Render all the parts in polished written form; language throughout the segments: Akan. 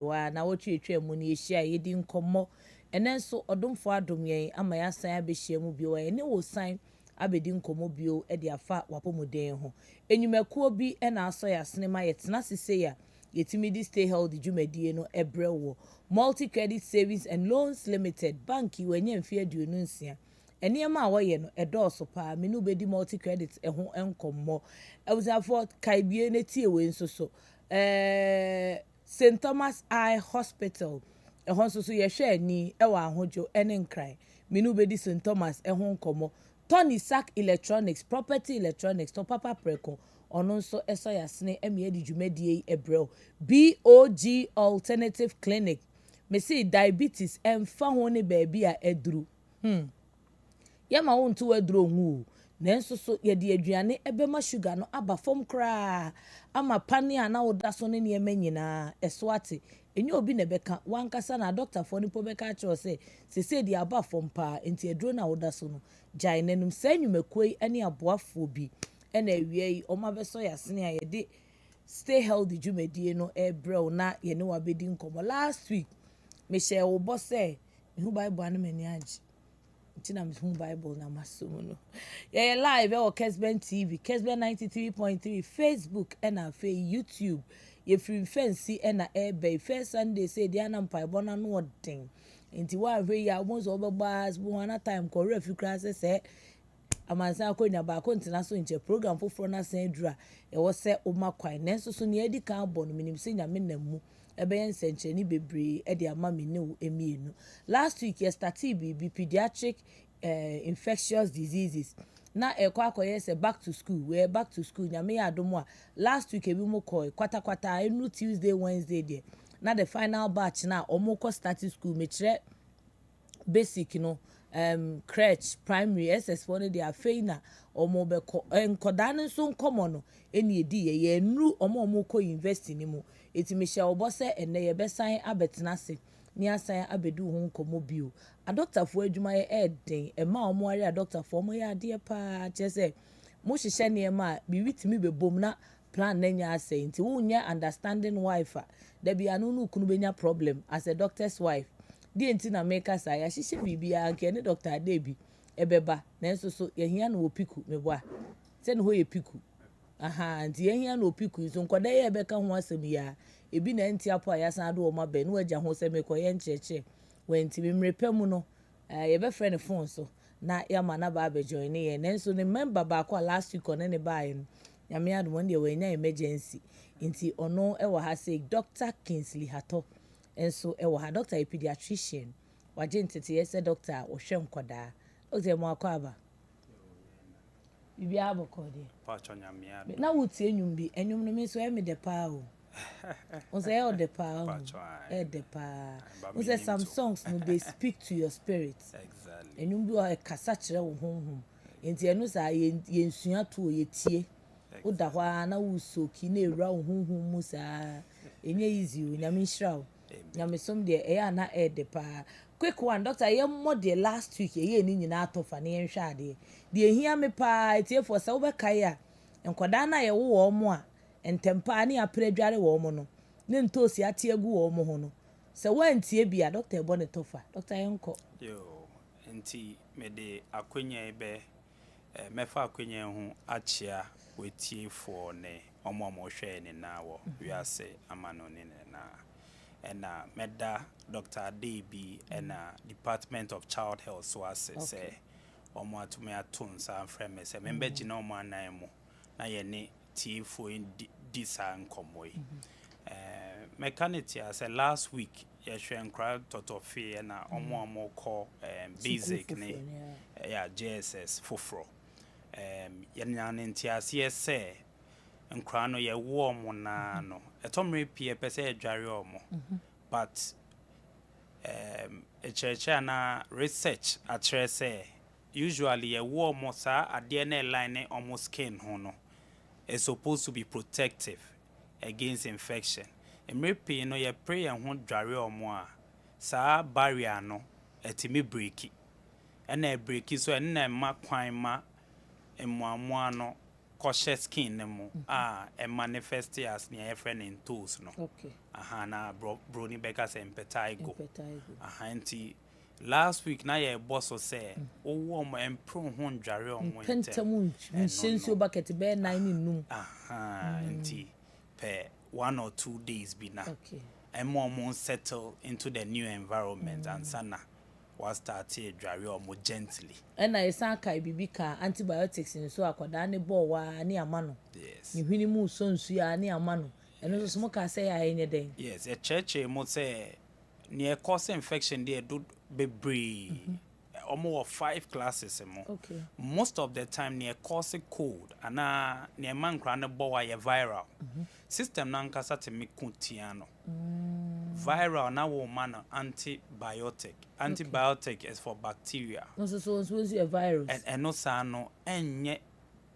wa na wotwetwe mu ne ehia yedi nkomo enen so odomfo adom yen ama ya san abehia mu bio ye ne wo san abedi nkomo bio e de afa wapomuden ho enyumakuo bi na aso ya sinema yetena sese ya yetimi di stay healthy dwumadie no ebrewo multi credit savings and loans limited banki wenye mfi aduonu nsia eniema awoye no edoso pa menu bedi multi credit eho enkommo ebusafo kaibie ne tie we nso so St Thomas Eye Hospital ehon so yehwe ani ewa ahojo ene nkran menu bedi St Thomas eho nkomo Tony Sack Electronics Property Electronics to papa preko ono nso eso yasne eme di dwumadie ebrel BOG Alternative Clinic me see diabetes emfa ho ne baabi a eduru yama wo nto aduru hu nanso so ye de aduane ebema sugar no aba fom kra ama pane ana woda so ne ne nyina eso ate enye obi na beka wankasa na doctor for nipo beka cho se di aba fom pa enti aduro na woda so no jai nanum sanyumakoi ane aboafo bi ena awie oma beso yasene a ye de stay healthy dwumadie no ebrew na ye ne wabedi nkomo last week me share wo bo say hu bible anu mani age tina me hu bible na masomo no ye live e Kessben TV Kessben 93.3 Facebook ena fe YouTube ye free fancy ena ebe first Sunday say dia na mpa bona no odin enti wa hwe ya mo so obebas bu wana time ko refi class say amansa akonya ba ko ntina so nche program foforo na san dura e wo se o makwan nenso so ne edi kan bo no minim se nyame namu ebe yen senche ni bebre e de ama me ne wo emienu last week ye started be pediatric infectious diseases na ekwa akoye se back to school we back to school nyame ya adomo a last week ebi mo ko kwata enu Tuesday Wednesday there na the final batch na omoko start school me kire basic no crèche primary SS4 ne dia feina omo be ko enkoda ne so nkomo no eni edi ye nru omo ko university ni mu eti me hia obo se ene ye besan abetena se ni asan abedu ho nkomo bio a doctor fo adwuma ye eden e ma omo ari a doctor fo omo ye ade pa chese mo hihye ne ma bi witimi bebom na plan na nya ase nti wo nya understanding wife da bia no no kunu benya problem as a doctor's wife di enti na make us ya hihye bibia nke ne doctor Adebi ebeba nanso so ye hia na opiku meboa se ne ho ye piku nti ye hia na opiku so nkoda ye beka ho asem ya ebi na enti apo ya san do o ma be no agya ho se me koye ncheche wenti mrepa mu no ye be friend phone so na ya ma na ba be join ye nanso ne member ba ko last week on ne buy no nyame adom on de we nya emergency nti ono e wa ha say Dr. Kingsley Hato enso e wa ha doctor a pediatrician waje ntete ye say doctor wo hwe nkoda o ze mo akwa bibi aboko de pa chonyame ado na wuti enyum bi enyum no me so e me de pa o on say e de pa o e de pa on say some songs no they speak to your spirit exactly enyum bi o kasa kire wo honhom enti enu sa ye nsua to ye tie o da hwa na wo soki na ewura wo honhom mu sa enye easy o nyame nhira o nyame som de e ya na e de pa quick one doctor ye mo de last week ye ni nyina atofa na ye nhwa ade de ehia me pa etie for sa wo be kai a enkoda na ye wo mo a entempa na ya predware wo mo no ne ntosi ate agu wo mo ho no se wantie bia doctor ebo ne tofa doctor yenko yo enti me de akonya ebe mefa akonya hu achia wetie for ne omo hwe ne na wo wiase amano ne na ena meda Dr. Adebi ena Department of Child Health so say omo atumi atun sa frame se membe gina omo anan mu na ye ne tie for disa nkomoy mechanic as last week ye hwe nkra totofe na omo call basic ne ya JSS foforo ye nyane ntiase se nkra no ye wo omo na no etomre pie pese adware omo but echeche na research atre say usually ye wo omo sa ade na line omo skin ho no is supposed to be protective against infection. Emrepe no ye pray and ho dware omo a sa barrier no etimi breaki. And e breaki so en na ma kwan ma emmoamoa no cautious skin no mo e manifest as near friend in tools no Okay. na brony beka say impetigo Impetigo. Nti last week na ye boss say owo mo empro ho ndware o mo Pentamu nsenso bucket be 9 num. Nti per 1 or 2 days be na. Okay. And more settle into the new environment and sana was started dware o mo gently. And I san kai bibi ka antibiotics nso akoda ne bo wa ne amano. Yes. Ni hwini mu so nsu ya ne amano. Eno so mo ka say ya enye den. Yes, a church mo say near cause infection there do bebre. Almost 5 classes mo. Okay. Most of the time near cause cold and near man crane bo ya viral. System na nkasa te me kuntiano. Viral na wo man antibiotic. Antibiotic is for bacteria. So a virus. And no sa no enye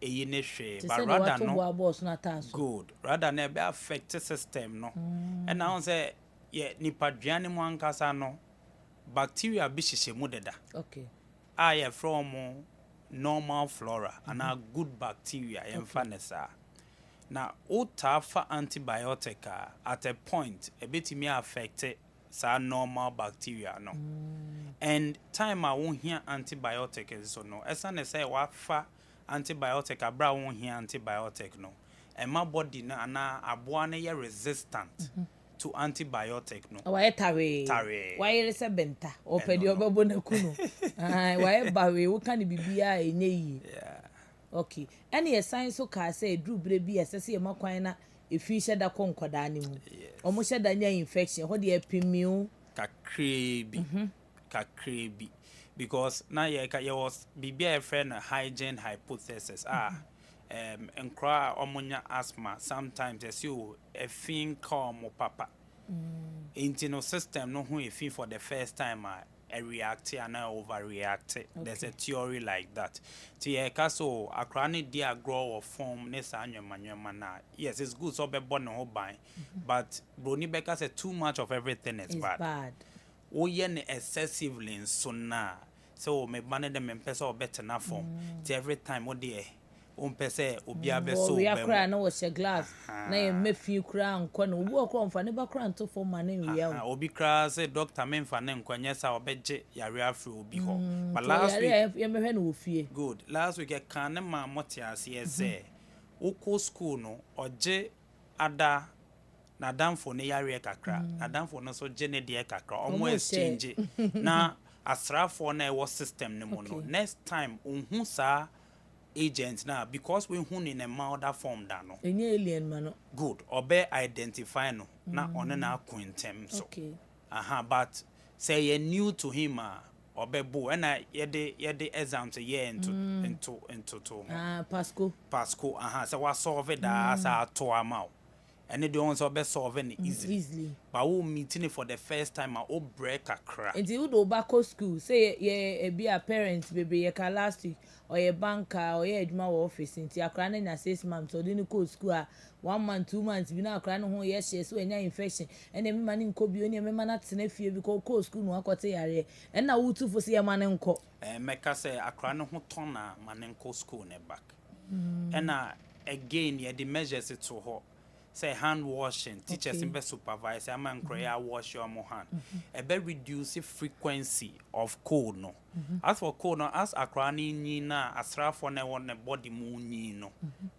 eyi ne hwe but rather no good rather na be affect the system no. And now say ye nipa duane mo ankasa no bacteria bi hihye mu deda. Okay. Aye from normal flora and a good bacteria emphanesa. Now utafa antibiotic at a point a bit me affected sa normal bacteria no. And time I won't hear antibiotic is so no. As I say wafa antibiotic abra won't hear antibiotic no. And my body na Adwoa ne resistant to antibiotic no. Why tare? Why is a benta? Or pedi obabo na kuno. Why bawe wo kan bibia enye yi. Yeah. Okay. Any science so ka say dru bre bi asese e makwan na efi sheda konkoda ne mu. Omo sheda nya infection ho de epimiu kakrebi because na ye was bibia friend hygiene hypothesis enkra omonya asthma sometimes as you a fin calm papa internal system no who if for the first time a react and overreact. Okay. There's a theory like that. So a chronic dia grow or form na. Yes, it's good so be born no buy. But Brony Becker said too much of everything is bad. Oh yen excessively so na. So me manage them in person or better na form. Every time what dear pese obi abeso we akra na wo she glass na ye mefi kra nkwa na obi okra mfa ne ba kra nto fo ma na wi obi kra say doctor me mfa ne nkwa nyesa obeje yare afri obi ho but last week ye mehwe na ofie good last week kan ne ma motiase ye say uko school no oje ada na damfo ne yare kakra na damfo no so je ne de kakra omo exchange na asrafo na e wo system ne mo no next time unhu sa agents now because we hun in a milder form than no any alien man good obe identify no na on na acquaintance so okay but say you new to him obe bo na ye de exam to year into to pasco so we solve that as a to amount and they don't so be solving easily but we meeting for the first time o break akra and you do back school say ye be a parents baby ye ka last week or ye banker or ye adwuma wo office nti akra na 6 months or dey go school 1 month 2 months bi na akra no ho ye share so enya infection and em man nko bi oni em man atena fie bi ko school no akote yare and na wutu fo se ye man nko meka say akra no ho ton na man nko school ne back and again ye the measures it to ho say hand washing teachers in be supervise am and cry wash your hand e be reduce the frequency of cold no as for cold no as akra ni na asrafo na won body mu nyi no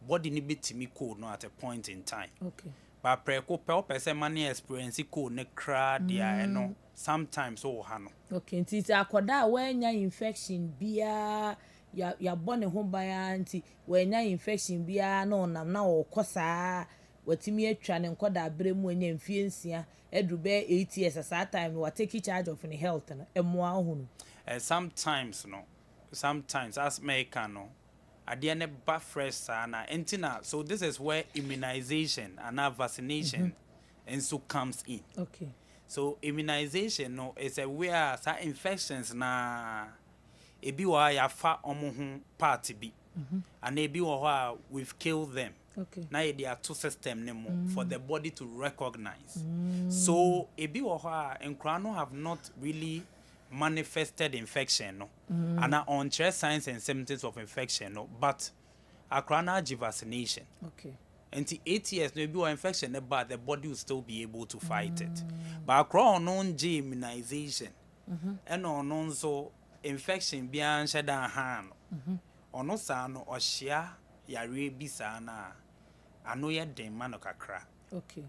body ni betimi cold no at a point in time okay but preko pe person man experience cold ne kra dia no sometimes o ha no okay nti akoda when nya infection bia ya bone ho baya nti when nya infection bia no nam na o kosa watimi atwa ne nkoda abremu enya mfie nsia edrube 8 years at that time we take charge of the health na emoa hunu sometimes as make no ade ne ba fresh sana entina so this is where immunization and vaccination also comes in okay so immunization no is a where some infections na ebi wa ya fa omo ho part bi and ebi wa we've killed them. Okay. Now there are two systems for the body to recognize. So ebi woha enkrano have not really manifested infection no. And on signs and symptoms of infection no, but akra na agi vaccination. Okay. Until 8 years, no be infection, but the body will still be able to fight it. But across non immunization, and on so infection beyond shed a hand, or no son or share yare bisana. I know ya demano kakra. Okay.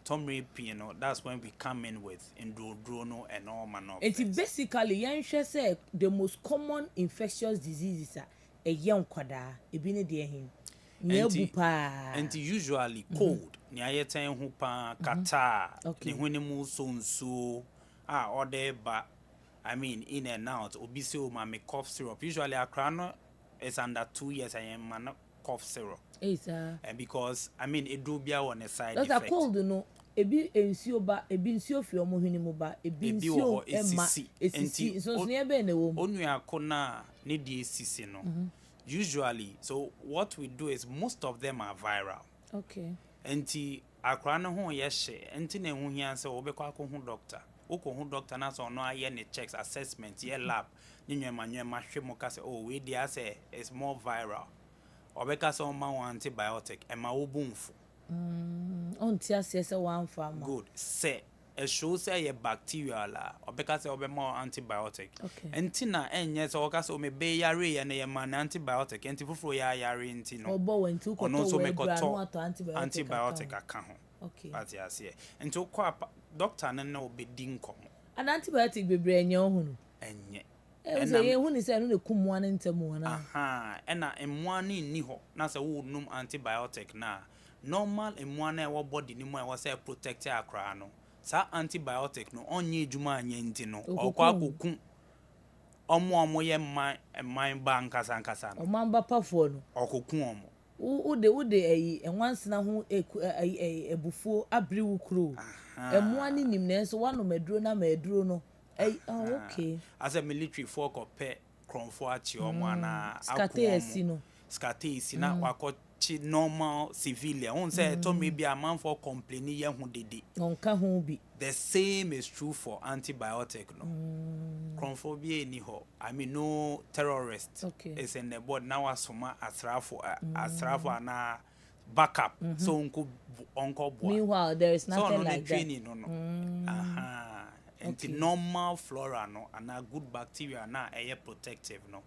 Tom Pino, that's when we come in with Indrodrono and all manner of It things. basically, Yansha say the most common infectious diseases are a young quada, a bine dear him. And usually cold, near ten hupa, kata, the winimu so, or there, but I mean, in and out, obisio, mame cough syrup. Usually, a crown is under 2 years, I am man cough syrup. And because, I mean, it do be on a side effect. That's a cold, no. Ebi ensio ba ebi ensio fi omo hwini mu ba ebi ensio emma esisi so near be na wo onu akona ne die esisi no usually so what we do is most of them are viral. Okay. Enti akra no ho ye hye enti na hu hia se obekwa ko hu doctor woko hu doctor na so no aye ne checks assessment ye lab ni nwema hwe mo ka se oh we dia say is more viral obeka so ma antibiotic e ma wo bumfu on tia se one farm. Good. Say a show say a bacterial la obeka say obe more antibiotic. Okay. Entina enye so oka so me be yare and ye man antibiotic enti fufuro ya yare enti no. Obo when to ko to me ko antibiotic aka ho. Okay. But yes here. Enti ko doctor na obe di nkomo. An antibiotic bebre enye ohunu. Enye. E so ye hunu say no ne kumwa ne ntemu na. Aha, ena emwa ni ho na say wo num antibiotic na. Normal emwana e wo body ni mo e wo say protect akra no sa antibiotic no onye ejuma anya nti no okwa akokun omo ye man ba nkasa no o man ba pafo no okokun omo ude enwansena ho ebufuo abri wukro emwa ni nim na so wano maduro na maduro no okay as a military folk or pet kronfo achi omo ana skate esi na wakọ normal civilian on say to maybe a man for complaining ye hu dede onka hu bi the same is true for antibiotic no chromophobia ni ho I mean no terrorist is in the board now asoma asrafo na backup so onko boy meanwhile there is nothing like training, that aha and normal flora no and a good bacteria na air protective no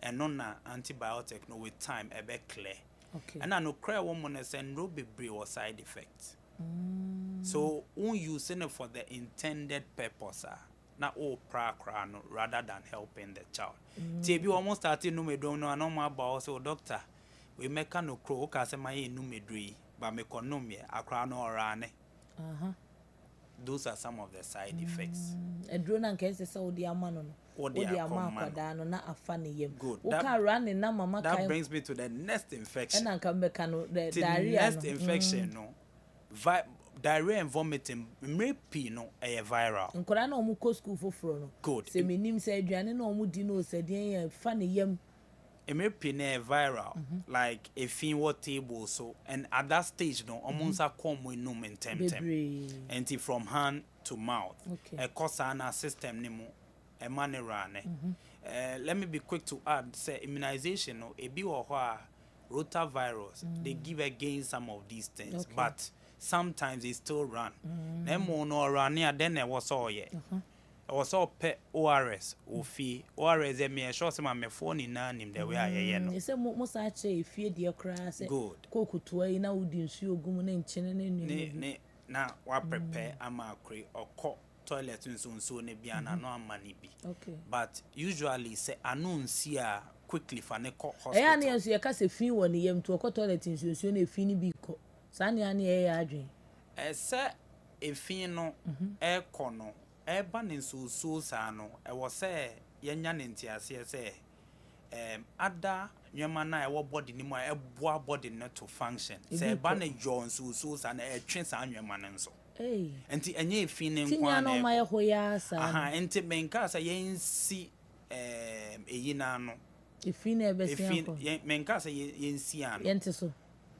and no na antibiotic no with time e be clear. Okay. And I know cry woman and no be or side effects. So when using it for the intended purpose, not all no, rather than helping the child. TB almost started no me don't know no more about so doctor. We make no crow cause my no me dree, but me economy akra no rane. Those are some of the side effects. A drone and case so the amano. What the amano na afani yem. Good. That brings me to the next infection. And come back the diarrhea. Next infection no. Diarrhea and vomiting maybe no a viral. Nkora na omu ko school foforo no. Good. Se menim se aduane na omu di no se den fani yem. Maybe na viral like a fin what table so and at that stage no almost a come we no temtem. And from hand to mouth. A cosana system nimo. A money run. Let me be quick to add say immunization no a bit or rotavirus they give against some of these things but sometimes they still run. Nemo no run near then there was all yet. I was all pet ORS or fee ORS me sure some my phone in name the way I know. Say most actually fear dear crass good cocoa to a now wouldn't see you going in chin now what prepare ama cray or cock toilet and so ne biana no money be. Okay. But usually say announce here quickly for ne hospital. Eh ani so yeka se fin woni yem to ko toilet nsuo ne fin bi ko. Sa ne ani e ya adwen. Say e fin no e ko no e ba ne nsuo sa no e wo say yenya ne ntiase say ada nyema na e wo body ni mo e boa body no to function. Say ba ne jo nsuo sa na e twen sa nyema ne nso. Enti enye efin nkwa na ma ye hoya sa aha enti menka sa yensi eyina no efin e be se menka sa yensi ano yente so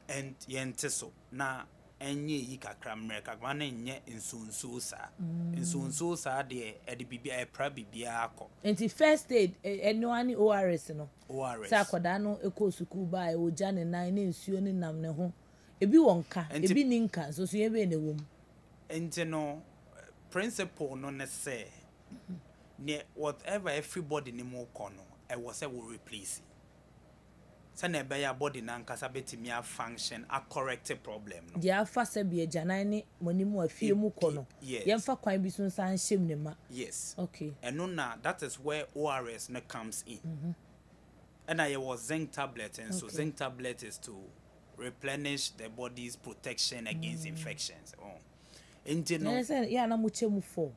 and yente so na enye yi kakra mmereka ma na enye nsunsu sa nsunsu sa de edi bibia e pra bibia akọ enti first aid eno ani ORS no ORS sa akoda no ekọ sukuu ba e oja ne nan ne nsuo ne nam ne ho ebi wonka ebi ni nka so so ebe na wom enti no principle no ne say ne whatever everybody ni mo kọ no e wo say we replace say na be ya body na nkasa betimi a function a correct problem no dia fa se bi ajanan ne moni mu afie mu kọ no ye mfa kwan bi so nsan hyem ne ma yes okay and no na that is where ORS no comes in and I was zinc tablet and so zinc tablet is to replenish the body's protection against infections enti no ya na mu chemu for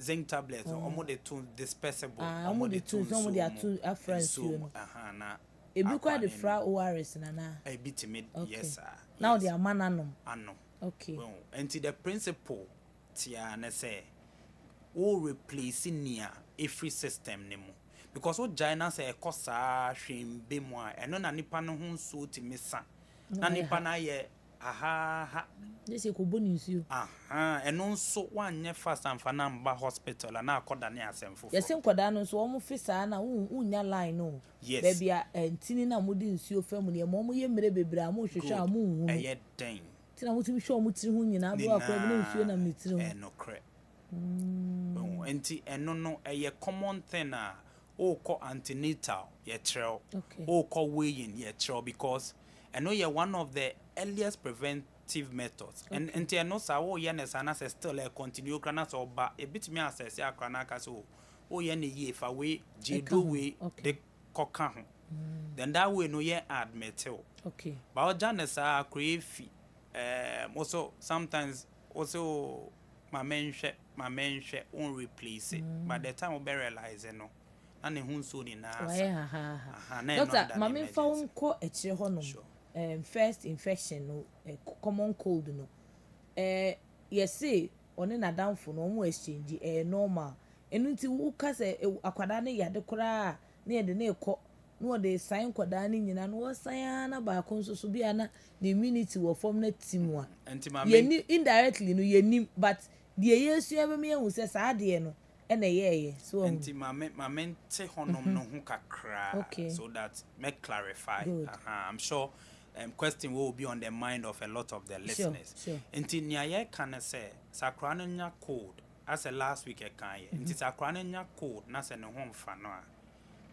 zinc tablet omo de to dispersible omo de to omo de atu afransuo no na ebi kwa de fra ORS na ebi timid yes sir now the amananom ano okay enti the principle tia na say o replace nia every system ne mu because o China say ekosa hwembe mu a eno na nipa no ho so timisa na nipa na ye aha dese ko boni nsuo eno nso wanye fast amfa na mba hospital na akoda ne asemfo yesi nkoda no nso omo fisa na unya line no baby a ntini na mudi nsuo fam ne mo ye mere bebre a mo hwehwe a mo hu eye den tina mo timi hwe o mo tiri hu nyina bo akwa bi na nsuo na me tiri hu no kre enti eno no eye common thing a o ko antenatal ye trel o ko weighing ye trel because I know you're one of the earliest preventive methods. And I know sa wo ye na sana se still continue krana so ba e bit me assess ya krana ka so o ye na ye fa we jedo we de koka ho. Then that way no ye admit o. Okay. Ba o jana sa krefi also sometimes also my menhwe on replace it. But the time we be realize no na ne hu so ni na asa. Doctor, mama fa unko ekire ho no. First infection no common cold no yes say one na downfo no mo exchange normal enu nti wo ka se akwada ne yade kora na yede na ekọ no de sign kwada ne nyina no wo sign na ba konso so bia na the immunity wo form na team a ye indirectly no ye nim but the yesu ebe me hu se sa de no na ye so enti mama te honom no hu kakra so that make clarify I'm sure question will be on the mind of a lot of the listeners. Sure. Enti niaye can say sakrana nya code as a last week e kan ye. Enti sakrana nya code na se ne ho mfa no a.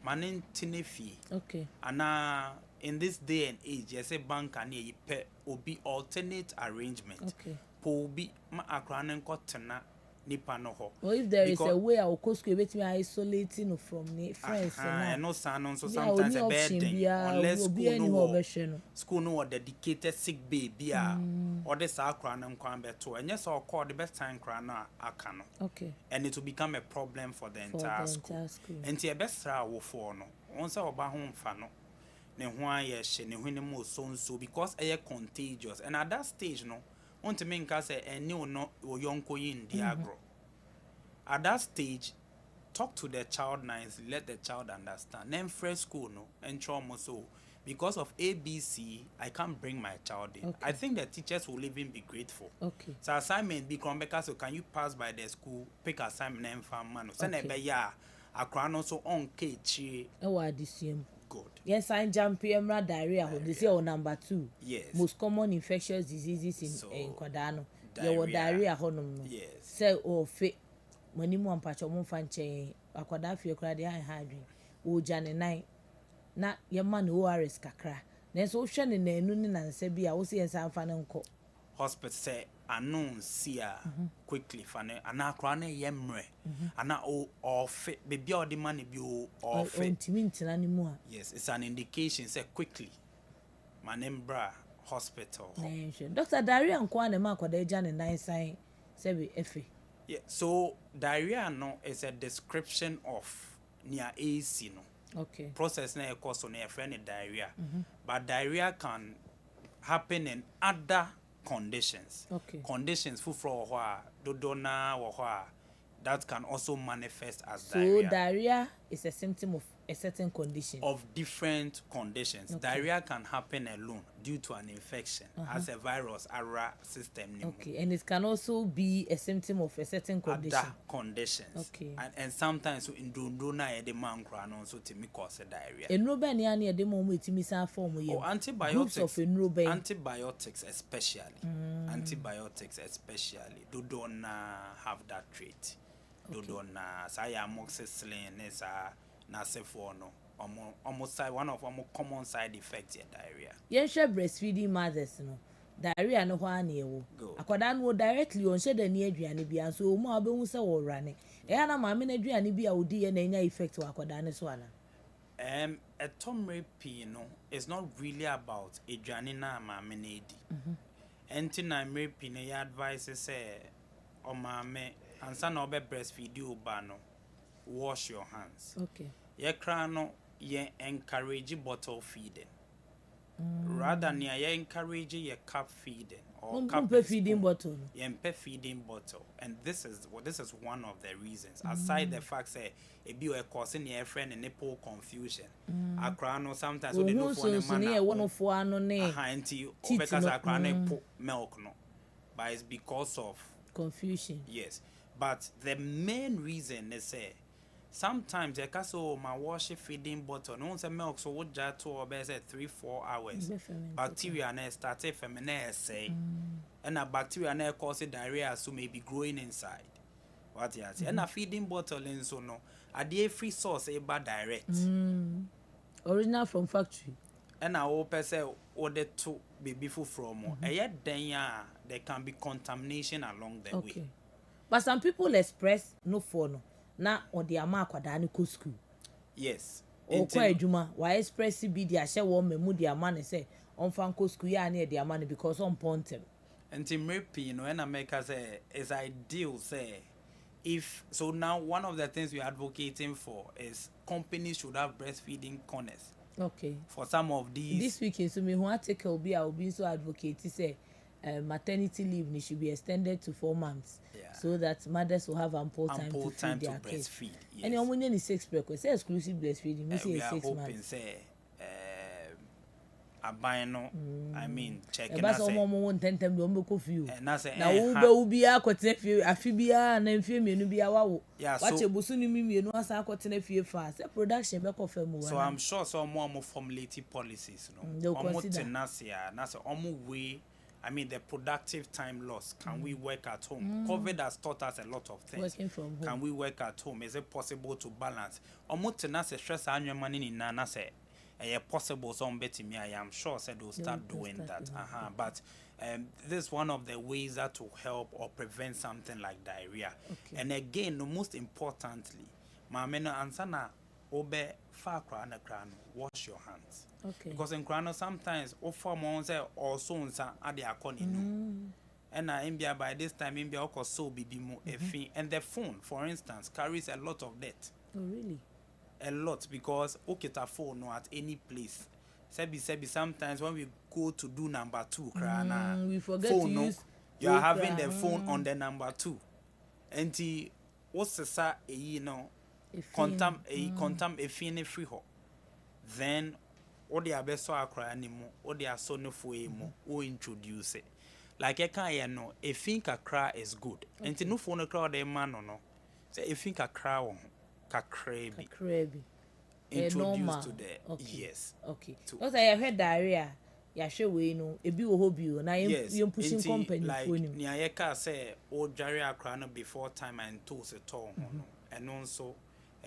Manen tinefi. Okay. Ana in this day and age, you say bank and ye pe obi alternate arrangement. Okay. Po bi ma akrana nko tena nipa no ho. Or if there because is a way I will cost between isolating from the friends and no son so sometimes a bad thing unless school no dedicated sick baby or the sakran and kwan beto and yes or call the best time crana akano okay and it will become a problem for the entire school and the best wo for no once oba home fa no ne ho aye ne hwene mo so because aye contagious and at that stage no want to make us say any no yonko yin diagro at that stage talk to the child nicely, let the child understand then fresh school no and trauma so because of ABC I can't bring my child in. I think the teachers will even be grateful. So assignment be Kronbeka, so can you pass by the school pick assignment and farm man send a be ya akra so on kchi good. Yes, I jump here diarrhea. They say number 2. Yes. Most common infectious diseases in Kwadano. Diarrhea honum. Yes. Say fit mani mu ampacho mo fanche akwada fie kra de an hadwen. O jane nine na ye man ORS kakra. Na so hwe ne nanu ne nansa bi a wo se yensa amfa ne nko. Hospital say anon sia quickly fane ana akra na yemre ana o fit baby o de man bi o fit ntina ne mu a yes it's an indication say quickly manembra hospital Dr. Diarrhea nko na ma akwada eja ne nan san say be efe yeah so diarrhea no is a description of near AC no process na e cause so na e friend diarrhea but diarrhea can happen in other conditions. Conditions for dodona or that can also manifest as diarrhea. So diarrhea is a symptom of a certain condition. Of different conditions. Okay. Diarrhea can happen alone due to an infection as a virus ARA system. Okay, and it can also be a symptom of a certain condition. Other conditions. Okay. And sometimes in Dunduna, the man crown also to me cause a diarrhea. Enrobeniani, the moment to miss our form. Oh, antibiotics. Of antibiotics, especially. Antibiotics, especially. Do don't have that trait. Do don't say amoxicillin is Nasefono, almost one of our common side effects in diarrhea. Yes, breastfeeding mothers, no diarrhea no one you. Aquadan will directly on shed the near Drianibia, so more bones are running. Eana Mamma Drianibia would be an effect to Aquadan as well. A Tomre Pino is not really about Adrianina Mamma. Entina Mrepine advices say, O Mamma, and son of a breastfeed you, Bano. Wash your hands. Okay. Ye crano ye encourage bottle feeding. Rather than ye encourage ye cup feeding or cup feeding bottle. Ye feeding bottle. And this is one of the reasons. Aside the fact that it be a causing your friend and nipple confusion. A crano sometimes we don't know one of one because a crano put milk no. But it's because of confusion. Yes. But the main reason they say sometimes I can so my wash feeding bottle. No one's milk so what jar to obey 3-4 hours. Bacteria ne started from say, and a bacteria ne cause diarrhea so maybe growing inside. What you say? And a feeding bottle in so no. A day free source a bad direct. Original from factory. And I hope I say order to be before from more. And yet then there can be contamination along the way. But some people express no for no. Na or the ama kwadani ko school. Yes. O kwa ejuma why express be the ashe wo memu the ama ne say on fan ko school ya na the ama because on pontem. And in Mrepi, when America say is ideal say if so now one of the things we're advocating for is companies should have breastfeeding corners. Okay. For some of these this week in so me who article be I will be so advocate say maternity leave should be extended to 4 months. So that mothers will have ample time to feed their kids. Yes. And only any 6 breakfast, say exclusive breastfeeding. We say 6 months. Say, abino. I mean, check. But some more won't tend them to make you. Now, who be a cotton few, a fibia, and then few me be a wow. Yeah, so you busuni me, you know, as I cotton a few fast. A production back of them. So I'm sure some more formulated policies. No, almost Nasia, Nasa, almost way. I mean, the productive time loss. Can we work at home? COVID has taught us a lot of things. Working from home. Can we work at home? Is it possible to balance? Almost to say stress on your money in Nana say, possible some betting me. I am sure said they'll start doing that. But this is one of the ways that will help or prevent something like diarrhea. Okay. And again, most importantly, my men ansana obe fakra and crown. Wash your hands. Okay. Because in Krano sometimes offer months or so at the accounting. And India by this time India also so be more and the phone, for instance, carries a lot of debt. Oh really? A lot because okita phone no at any place. Sebi sometimes when we go to do number 2, we forget phone, to use you are having the phone on the number 2. And the what's the you know contam a fine free ho. Then or the abeso akra animo or the asono fuemo or introduce it. Like I can know a think a cry is good. Okay. And no phone a crowd a man or no. Say if think a crow crabby. Introduced to the yes. Okay. Because I have heard diarrhea. Yeah, sure we know a bit hobby now you're pushing company like Niayeka say or diarrhea crown before time and toes at all. And also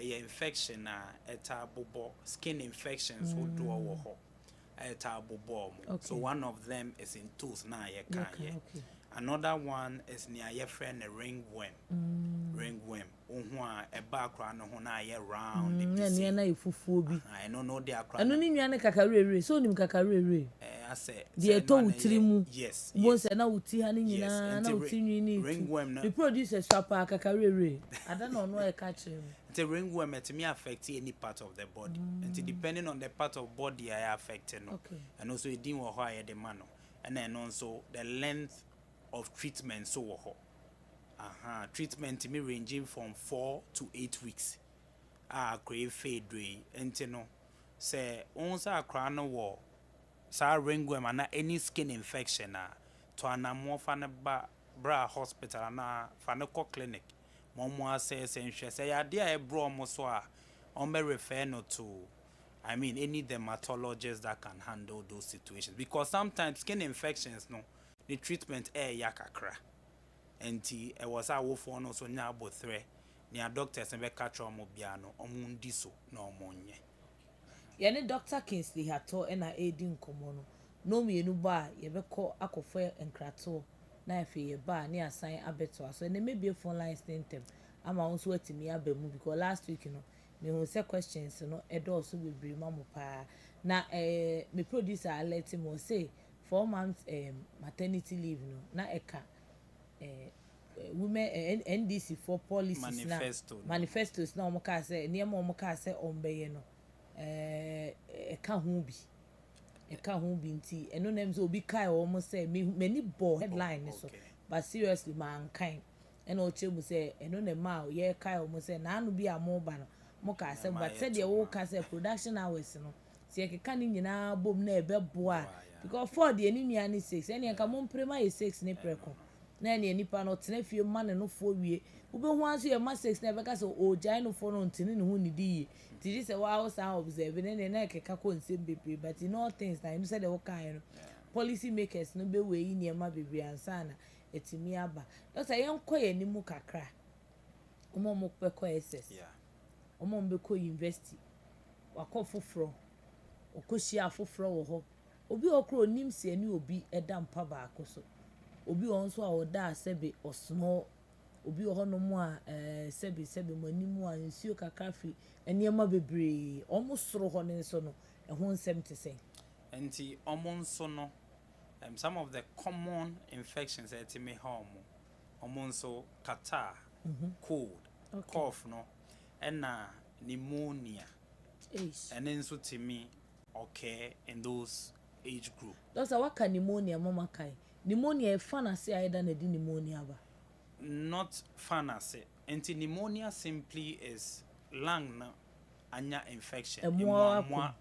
a infection a tabu skin infections would do a tabu bomb. So one of them is in tooth now another one is near your friend a ringworm. Ringworm a background on round I don't know their crown. I don't need any cacarere, so nim cacarere. I say the toe trimu. Yes. Once and now honey ringworm. The producer swapper cacarere. I don't know I catch him. The ringworm at me affect any part of the body. And depending on the part of body I affect and also it didn't higher the man. And then also the length of treatment treatment to me ranging from 4 to 8 weeks. crave fade enti no say onsa akra no wo sa ringworm and any skin infection to anamo fa ne bra hospital na fa ne clinic mo say say ya dia e bro mo so a on be refer no to any dermatologist that can handle those situations, because sometimes skin infections no the treatment yakakra enti e was a wo for no so nya abotre ni doctors be catch omo bia no omundi so na omonye yene Dr. Kingsley hato na edi nkomo no mienu ba ye beko akofo enkrato na afi ye ba ni asan abeto so na maybe phone line system ama won atimi abamu, because last week me won say questions edo so bebre mamu pa na me producer alert me say 4 months maternity leave na eka women NDC for policies manifestos na omoka say niam omoka say ombeye no eka ho bi nti eno nem so obi kai omo say many bo headline so but seriously man kind ena o chemu say eno ne ma ye kai omo say na anu bi amoba no mo ka say but said ye wo ka say production hours no se ekeka ni nyina bom na ebeboa because for the eni nua ni 6 ena nka mo mprema ye 6 ne preko na ene nipa no tena fie ma ne no fo wie ube hu aso ye ma 6 na beka say o jai no fo no ntini ne hu ni di ti say wa house observe ne na ekeka ko nsem bebre, but in all things na you say the kind policy makers no be we yi niema bebre ansa na etimi aba doctor yen koye ni mu kakra omo mo peko SS omo mbe ko university wakọ foforo okoshia foforo wo ho obi okro nim se ani obi eda mpa ba akoso obi on so a oda asebe osno obi ho no mu a sebe manimu a nsuo kakra fi eniema bebre omo soro ho ne so no ho nsem te say enti omo nso no some of the common infections at me home omonso catarrh, cold, cough no and pneumonia and then so to me okay in those age group. Those are what can pneumonia mama kai pneumonia fana say either na di pneumonia ba not fana say anti pneumonia simply is lung na anya infection mwa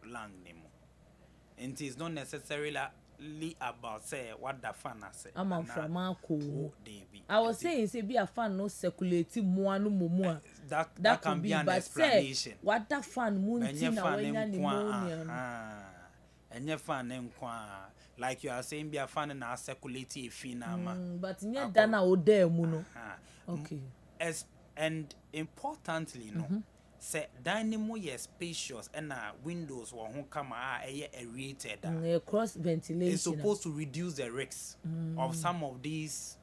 lung nemo. And it is not necessarily about say what the fan say. I'm from Marco. I was saying say be a fan no circulating more no more. That can be an explanation. What that fan moonting pneumonia. And your fan like you are saying be a fan and a circulating finama. But near Dana o there muno. Okay. And importantly no. Say dynamo is spacious and windows or home come aerated. Cross ventilation. It's supposed to reduce the risks of some of these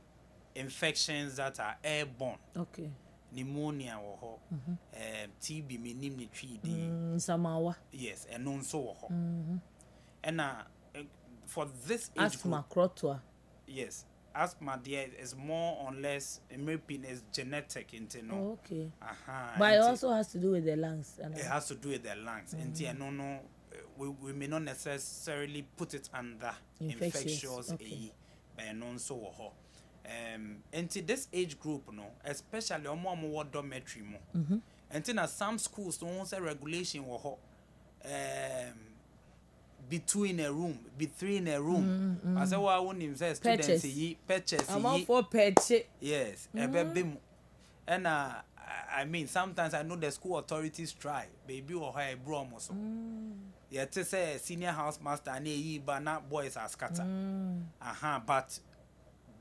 infections that are airborne. Okay. Pneumonia or TB minimum tree. Samawa. Yes, and also and for this age asthma crotwa. Yes. Asthma there is more or less maybe is genetic into no. Oh, okay. But it also has to do with the lungs. It has to do with the lungs. And we may not necessarily put it under infectious but non so and this age group no, especially more dormitory mo. And some schools don't say regulation between a room, between a room. As I want him say students patches. I'm all for patch. Yes, and I mean sometimes I know the school authorities try, baby or high bromoso. Yeah, to say senior house master and but not boys are scattered. But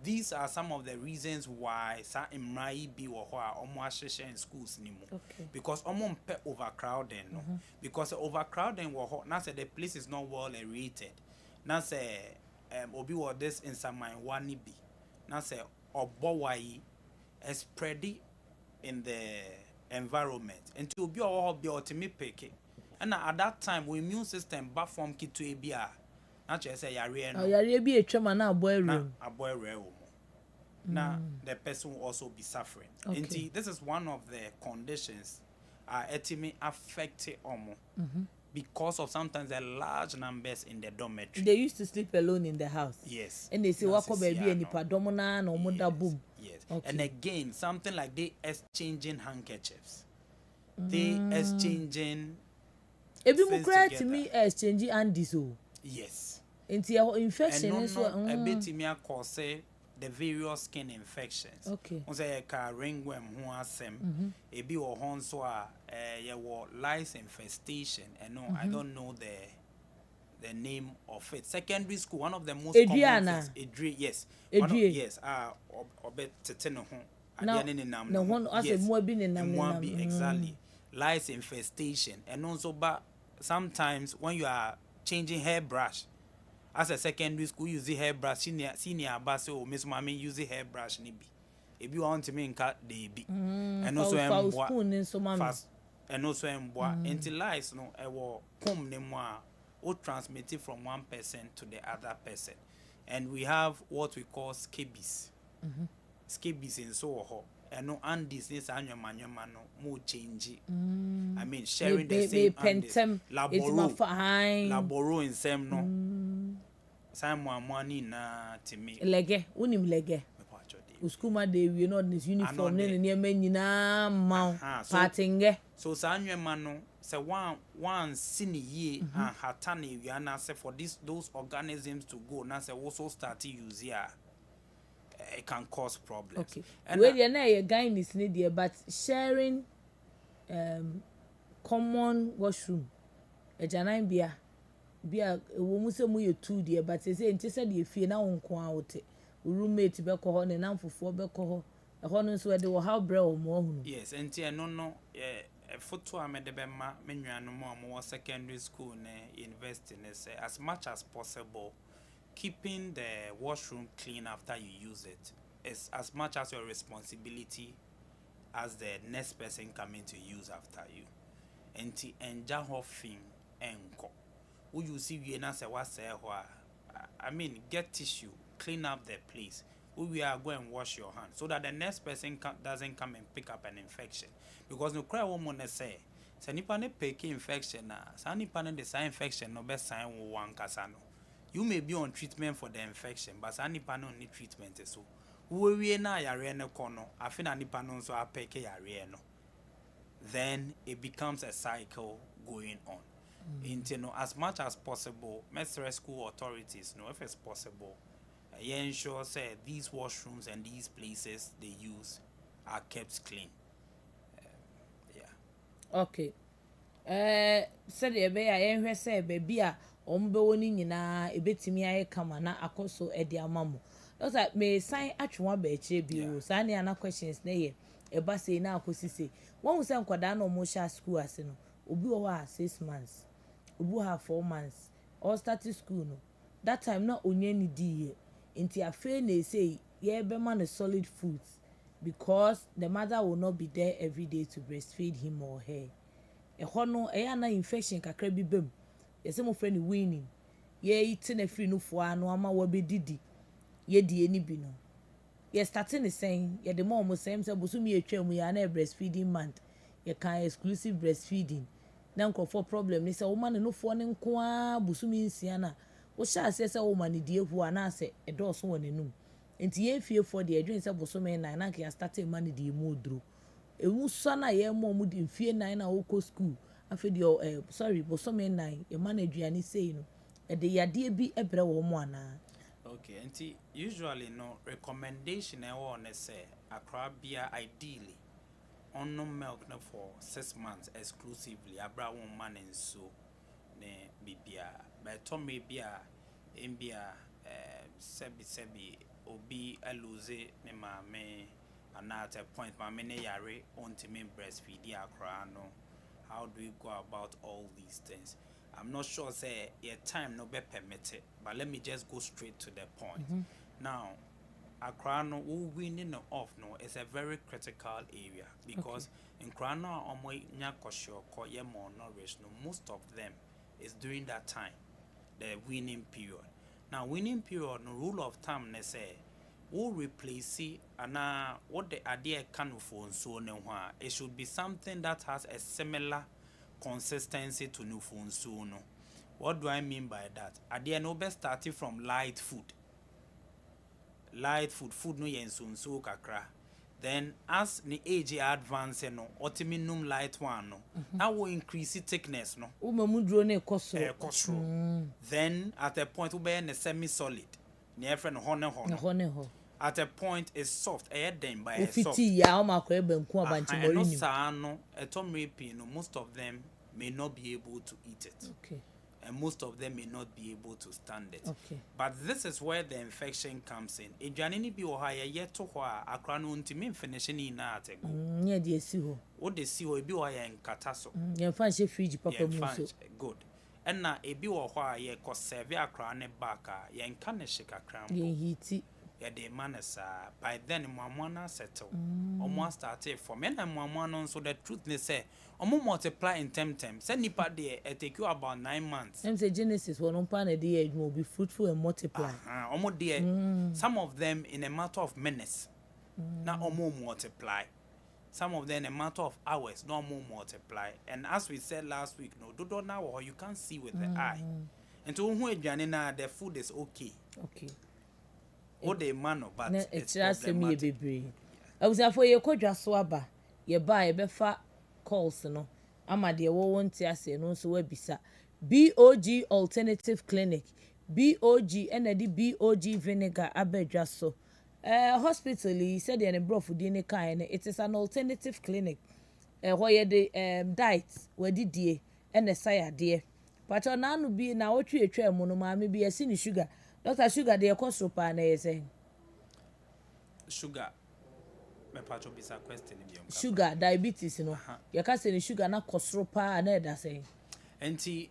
these are some of the reasons why sa imrai be or almost in schools anymore. Because almost overcrowding, no. Because overcrowding was now say the place is not well aerated. Now say obi was this in some one be. Now say obowai is spreading in the environment. And to be all be ultimate pick. And at that time we immune system back from kit to ABR. Not just say yare no. Yare be a trauma now boy room. A boy room. Now the person will also be suffering. And this is one of the conditions may affect because of sometimes the large numbers in the dormitory. They used to sleep alone in the house. Yes. And they say wako baby and padomona no muda boom. Yes. And again, something like they exchanging handkerchiefs. they exchanging ebi mu things kura together. to me exchange Andes o. Yes. Nti infection And so no, a bit me cause the various skin infections. Okay. On say ka ringworm who asem ebi or hon so ye lice infestation and no I don't know the name of it. Secondary school, one of the most Adriana. common things. Yes. Adrie. Yes. Obet teteno ho. Now, Adiane ni nam no no. one as a more bin in Exactly. Lice infestation and also but sometimes when you are changing hairbrush as a secondary school use the hairbrush senior bass or Miss Mommy use the hairbrush ni bi. If you want to mean cut they be. And also spoon in so fast and also until lice no ewo pom ne mo a or transmit it from one person to the other person. And we have what we call scabies. Scabies in so ho. And no Andes is annual no more change. I mean sharing the same Andes. Laboro in same no. Someone money na to me. Lege, unim lege. Uskuma de we not this uniform ne near men nyina ma partinge. So sanwe mano say one sini ye and hatane we na say for those organisms to go na say also start to use here. It can cause problems. Okay. Well, you know, your guy is needed, but sharing common washroom. A janine beer, we say we two dear, but they say, said you fear now on quality. Roommate be ko and now for be ko a honest where they will have bread or more. Yes, and no, a photo I made the Bema, menu no more secondary school, invest in as much as possible. Keeping the washroom clean after you use it is as much as your responsibility as the next person coming to use after you. And jaho film enko. Who you see we na say what say I mean get tissue, clean up the place. We are going and wash your hands so that the next person doesn't come and pick up an infection. Because no cry woman say nipa ne pick infection na sa nipa ne the same infection no best sign one kasano. You may be on treatment for the infection, but any panel need treatment so. We na yare no kono, afina ni panel so apeke yare no. Then it becomes a cycle going on. As much as possible, Mestre school authorities know if it's possible. Ensure say these washrooms and these places they use are kept clean. Okay. Said the be I say baby ombe woni nyina ebetimi aye kama na akoso e de amamo. That's like me sign atwa ba eche bi o. Sa na na questions na ye e ba say na akosi say. Won say nkwada na omo sha school ase no. Obi o wa 6 months. Obi ha 4 months. All started school no. That time na onye ni di nti afa na say ye be man solid foods because the mother will not be there every day to breastfeed him or her. Ehɔ no ɛyɛ na infection kakra bi bam. Yɛsɛ mo friend winning. Ye eat na free no fo ano ama wo be didi. Ye die ni bi no. Ye starting the saying, ye the mom same say bosumi etwa mu ya na breastfeeding month. Ye kan exclusive breastfeeding. Na nkofo problem ni say woman no fo ne nko a bosumi nsia na. Wo sha ase say woman ni die hu ana say edoso won enum. Enti ye fie for the adwin say bosumi na na ka start man di mu oduro. Ewu so na ye mom di fie na na wo ko school. Afi di sorry bosome nine e man aduane sei no e de yade bi ebre wo mo ana. Okay, and usually no recommendation e won say akra bia ideally on no milk no for 6 months exclusively abra one man and so ne bibia but to me bia embia sebi obi aluze ne maame and at a point maame ne yare on to me breastfeed akra no. How do we go about all these things? I'm not sure say your time no be permitted, but let me just go straight to the point. Now, Accra no winning off no is a very critical area because in Accra no omo nya kosho ko ye more nourished no most of them is during that time, the weaning period. Now weaning period no rule of thumb ne say will replace it and what the idea can for so no it should be something that has a similar consistency to no phone so no. What do I mean by that? Idea no best starting from light food no yen so kakra. Then as the age advance no ultimate light one no that will increase the thickness no Umamudro ne kosoro. then at a point we be semi solid near friend hono at a point is soft then by a soft ya o makwa benku abantimori no sa no no most of them may not be able to eat it. Okay. And most of them may not be able to stand it. Okay. But this is where the infection comes in. Adwane bi wo ha yet to ho a akra no ntimi finish ni na atego. Nya de esi ho. Wo de si ho ebi wo ya nkata so. Ye fan she fridge papa mu so. Good. And na ebi wo ho a ye conserve akra ne back a ye nka ne shikakra. Ye hiti. Yeah, the manasa by then Mamwana settle. Almost started for men and Mamwana, so the truth they say, multiply in terms. Send nipa there, it take you about 9 months. And say Genesis one pan a day it will be fruitful and multiply. Almost there, some of them in a matter of minutes, not almost multiply. Some of them in a matter of hours, no more multiply. And as we said last week, no, do now or you can't see with the eye. And to whom the food is okay. Okay. What they man but it's problematic. I was after ye kodwa so aba ye ba ye befa calls no ama de wo wonti ase no so wabisa BOG alternative clinic BOG enedi BOG vinegar abedwa so hospital he said the brofu di ne kan it is an alternative clinic where ye the diet wadidie ene sayade but on anu bi na wotwe etwa mu no ma me bi esi ni sugar. Dr. Sugar, they are cost pa na yese. Sugar. Me patcho bisa question bi am. Sugar, diabetes no. You can say sugar na cost pa na da say. Enti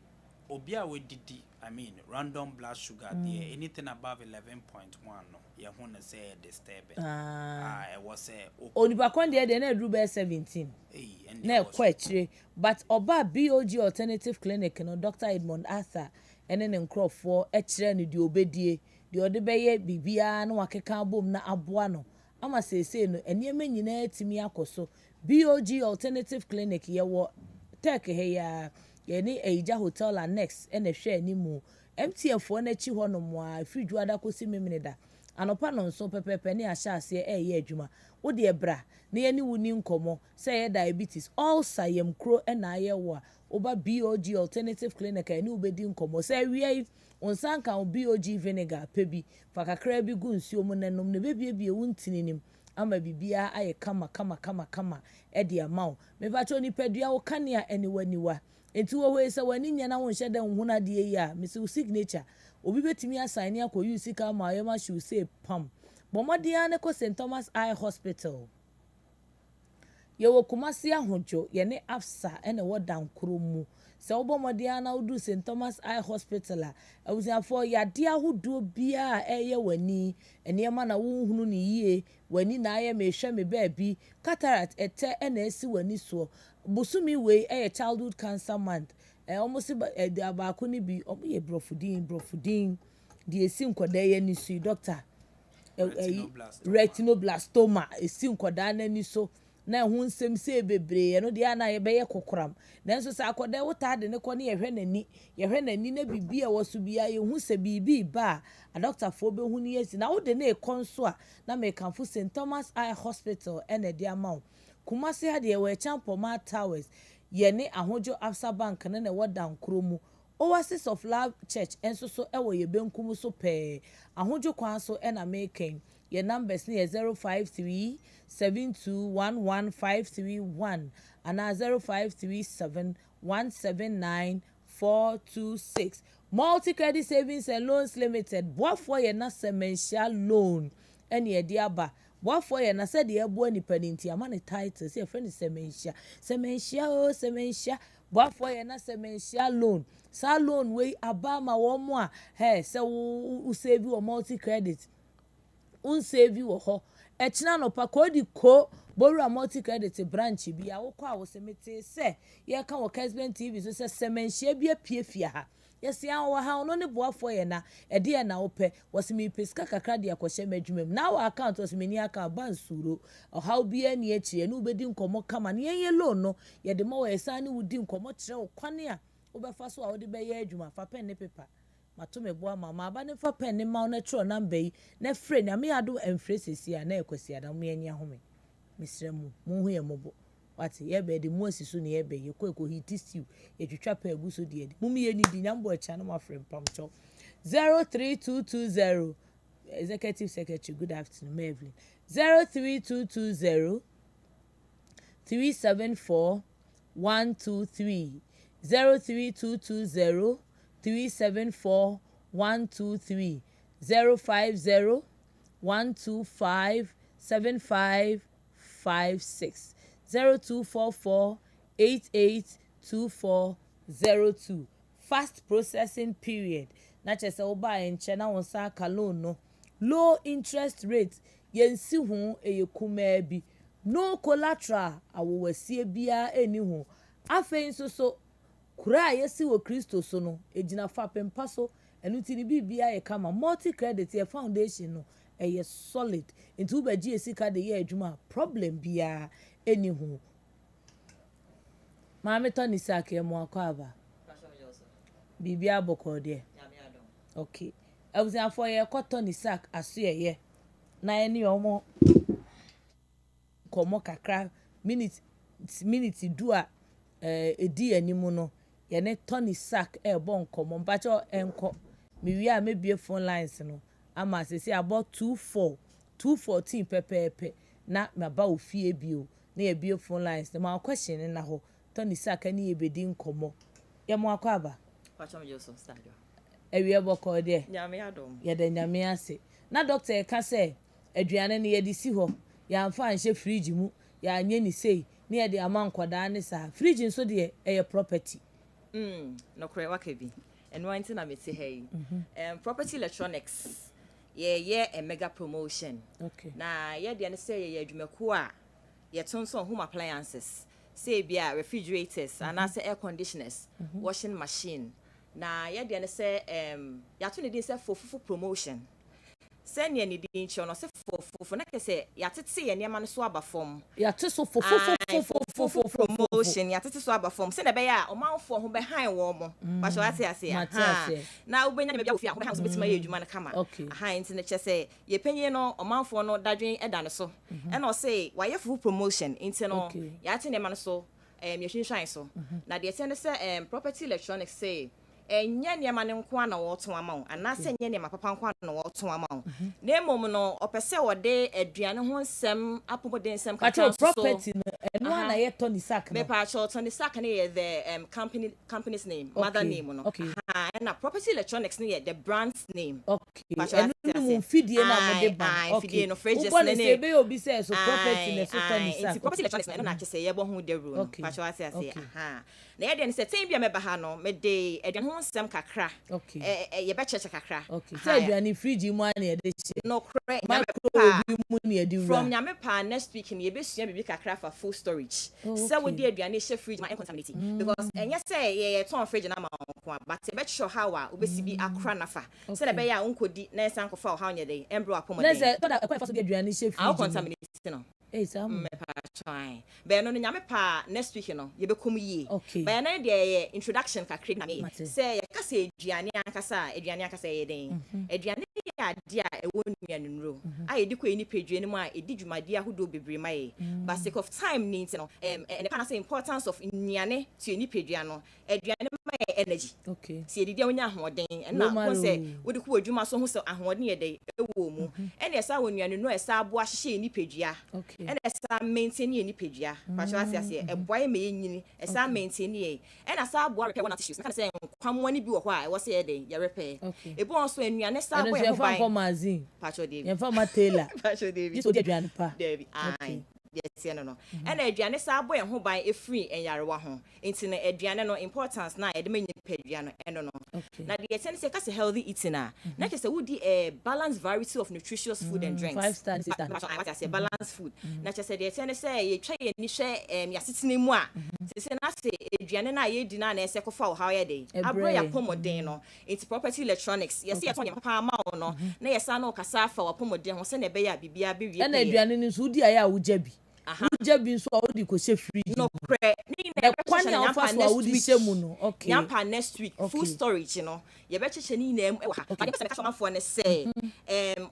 obi a we didi, I mean random blood sugar there anything above 11.1 no. Ye hu na say disturbing. It was say onipa kon there na edru be 17. Na kwa chire but oba BOG alternative clinic no Dr. Edmond Arthur ene ne nkrofo ekire ne de obedie de ode beye bibia na wakeka bom na aboa no ama sese no eniema nyina atimi akoso BOG alternative clinic ye wo tek he ya ye ni Eija hotel annex ene hwe animu MTF na chi ho no mo a fridge ada kosi memneda anopa no nso pepepe ne ahya ase ye adwuma wo de bra na ye ni wuni nkomo say ye diabetes ulcer yem kro na ye wo oba BOG alternative clinic ani ubedi nkomo say wie onsanka BOG vinegar pebi fakakra bi gu nsuo mu nanom ne bebie wuntininim ama bibia aye kama e de amaw me ba cho ni pedua wo kanea eniwaniwa enti wo we say wani nya na wo hye de nhuna de yi a me say signature obi betimi assign akọ use ka ma ye ma should say pam bomodia ne ko St Thomas Eye Hospital ye wo Kumasi ahojo ye ne afsa ene wo dankoro mu se wo bomodia na udu St Thomas Eye Hospital a awusiafo yade ahodo bia eye wani ene ma na wo hunu ni yie wani na aye me hwe me baabi cataract ete ene esi wani so busumi we childhood cancer month almost abako ni bi omoye brofudin di esi nkoda ye ni su doctor retinoblastoma esi nkoda na ni so na hu nsem se bebre no dia na ye be ye kokoram nanso sa akoda wota de ne ko ne ye hwe nani na bibia woso bia ye hu se bibi ba a doctor fo be hu ni yesi na wo de na e konso a na me kanfo St Thomas Eye Hospital ene dia mawo Kumasi ha de we Champoma Towers ye ne ahojo Absa Bank na wodan kromu Oasis of Love Church enso so ewo ye benkum so pe ahojo kwan so na making your numbers near 05372115531 and 0537179426. Multi Credit Savings and Loans Limited. What for your nasementia loan? And ye diaba. What for your nasa de ebo ni peninti amani titles. Your friend is sementia. Sementia. What for your nasementia loan? Sa loan way abama womwa. Hey, so u save you a multi credit. Unsave you ho echina no pa ko di ko boru a multi credit branch bi a wo kwa wo semete se ye ka wo Kessben TV so se semenhia bi apie fia ha yes ya wo ha no ne boafo ye na e de na wo pe wo se mi peska kakra de akohye madwumam na wo account wo se meni aka bansuro o how bi ani echi ne ubedi nkomo kama ne ye loan no ye de mo wo esa ne wudi nkomo kire wo kwane a wo be fa so a wo de be ye adwuma fa pen ne paper matome boa mama aba ne fa pen ne ma na tro number yi na frɛ na me ado emfrɛ sesi a na ekosi ada mo anya home misremu mu ye mobo wate ye be de mu asiso ne ye be ye ko hiti stew ye twetwa pa agu so de mu ye ni di nyambo acha no mafrem pamcho 03220 Executive Secretary, good afternoon, Evelyn. 03220 374 123 03220 374 123 050 125 7556 0244 882402. Fast processing period. Na chese oba enche na wonsa ka loan no. Low interest rate yensi ho eyekuma bi. No collateral awowasie bia eni ho. Afei nso so kura yesi wo Kristo so no ejina fa pempa so enu ti ni bibia ye kama multi credit ye foundation no eye solid into ba gi esika de ye adwuma problem bia eni ho. Maame Tony Sake mo akwa bibia boko de okay abusia for ye Tony Sak aso ye na eni omo komo kakra minute du a edi animu no ye ne Tony Sak bon komo mpacho enko miwi a mebie phone lines no ama sesi about 214 pepepe na maba ofie bio na ye bie phone lines na question na ho Tony Sak ani ebedi nkomo ye mo akwa pacho me Joseph stadio ewie boko de nyame adom ye de nyame ase na doctor ka say aduane ne ye di si ho ya amfa anhye fridge mu ya anye ni sei ne ye de amankoda ne sa fridge nso de eye property no kure wakabi eno anti na meti hey property electronics ye a mega promotion okay na ye de ne say ye adwumako a ye tonso home appliances say bia refrigerators and as air conditioners washing machine na ye de ne say ya to ne din say fufu promotion send ye ni din cho no say fufu na ke say ya tete ye niam no so aba form ya te so fufu promotion ya tete so aba form say na be ya o manfo ho be han wo mo ba so ate ase ya na ubenya me bia ofia ho be han so betima ye adwuma na kama han nti ne che say ye panyin no o manfo no dadwen eda ne so e na o say wa ye fufu promotion nti no ya te ne ma no so ye hwinhwan so na de say ne say property electronics say enya niam ne nko ana wo to ama wo anase enya niam papa nko ana wo to ama wo na emom no opese wo de aduane ho nsem apomode nsem ka so property no eno ana ye Tony Sak me pa cho Tony Sak na ye the company's name mother name no na property electronics na ye the brand's name eno mu fidie na mo de ba fidie no fridges na ne be obi say so property na so Tony Sak property electronics na na kese ye bo ho de ru pa cho ase na ye de say tin bia me ba ha no me de aduane ho nsem kakra ye be cheche kakra say aduane fridge mu ana ye de che no kre mu na ye di from nyame pa next week ye be sua bibi kakra for full storage say we dey aduane she fridge ma contaminate because enye say ye ton fridge na ma nko but ye be sure how a obesi bi akra nafa say na be ya unkodi na san ko fa how nye dey embro apomo dey na say to da kwa fa so aduane she fridge contaminate no Sam me pa try be no nyame pa next week no ye be kom yi be na dey introduction kakra na me say ye ka say aduane ankasa ye den aduane ya dia ewo nuane nro aye di ko eni pedue ni mu a edi dwumade ahodo bebre maye but sake of time ni nti no and can say importance of nuane to eni pedue no aduane maye energy si edi dia onya ahoden and na ko say wo di ko adwuma so ho se ahoden ye dey ewo mu and esa wo nuane no esa abo ahye eni pedue and esa maintain eni pedue pa so ase eboy me nyini esa maintain ye and esa abo repair one tissues can say kwamwa ni bi wo ho a wo se ye dey ye repair ebo so nuane sa abo ye for magazine Pacho David. Yen for my tailor. Pacho David. This would aduane pa. David. Yes, no. And aduane sa boy ho ban e free enyarewa ho. Enti na aduane no importance na e de menyi aduane eno no. Na the essence say kase healthy eating na. Na kase would a balanced variety of nutritious food and drinks. 5 star system. I say balanced food. Na kase the essence say ye try ye ni hwe ya sitini mu a. Se na say aduane na ye di na na ese ko fa how ye dey. Abro ya pomoden no. It's property electronics. Yes ye ton papa ma no. Na ye sa no kasa fa wa pomoden ho se na be ya bibia be wie. Na aduane ni so di aya wo jabi. Uja bin so awudi ko she free. No cre. Ni na kwani a ofa so awudi she mu no. Okay. Yampa next week full storage no. Ye be cheche ni na em e wa. But person ka manfo ne say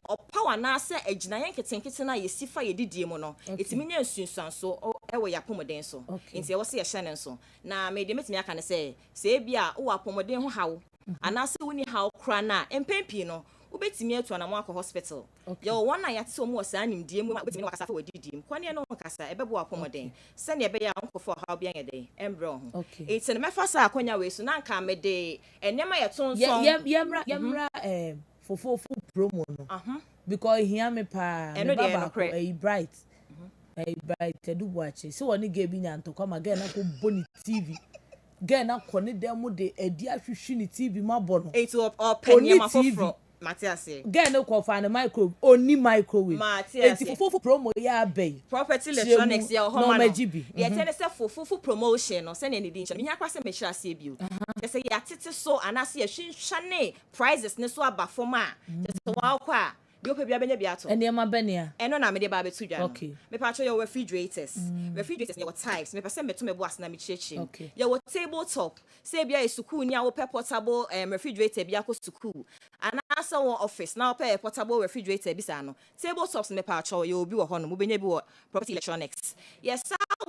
opawa na say agina yen ketenkete na ye sifa ye didie mu no. Etimi nya nsunsuan so e wo yapomoden so. Nti e wo se ye hye ne so. Na me de metimi aka ne say bia wo apomoden ho hawo. Ana say woni hawo kra na empempi no. Ubetimi etu na mo akọ hospital. Yo one na yate so mo wasa animdie mu ubetimi na wakasa fa wadidim. Kwane no nkasa ebebo apomoden. Se na ebe ya nkofo hawo bia yede embro ho. Eti na mefa sa akonya we so na nka me de enema ye tonson. Yemra fofo promo no. Because here me pa me baba ko bright. Bright Adwoa Kyerewaa. So woni ge bi nya ntokwa ma ge na ko boni TV. Ge na ko ne dem mo de edi ahwehwe ni TV mabo no. Eti o penye ma foforo. Matiase. Get no call for the microwave. Only microwave. Matiase. Fufu promo ya bay. Property electronics ya ho ma no. Ya tell say fufu promotion no send any din. Me yakwa se me hira se bio. They say ya tete so anase ya hwehwane prices ne so aba form a. They say wa kwa yo pe bia benya bia to. Ene ma benia. Eno na me de ba betu dwa. Okay. Me pa cho your refrigerators. Refrigerators your types. Me pa se meto me bo asna me chechi. Okay. Your tabletop. Say bia school ni a wo pe portable refrigerator bia ko school. And also one office now pay portable refrigerator bisa no. Tabletops me pa cho you obi wo ho no mo benya bi wo property electronics. Yes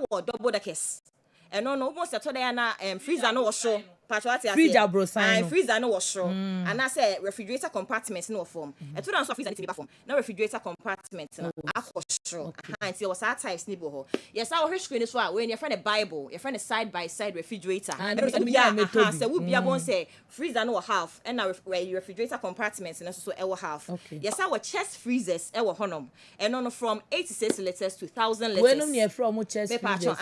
wo double deckers. No almost to dey na freezer no wo so. Freezer bro sign. Freezer no was sure. And I say refrigerator compartment no form. E to dan so freezer ni form. Na refrigerator compartment no akọ sure. Until was that types ni bo ho. Yes, our history screen so when your friend a Bible, your friend a side by side refrigerator. And say we be able say freezer no half and now refrigerator compartments and so e half. Yes, our chest freezers e honom. And no from 86 liters to 1000 liters. When no from chest freezers.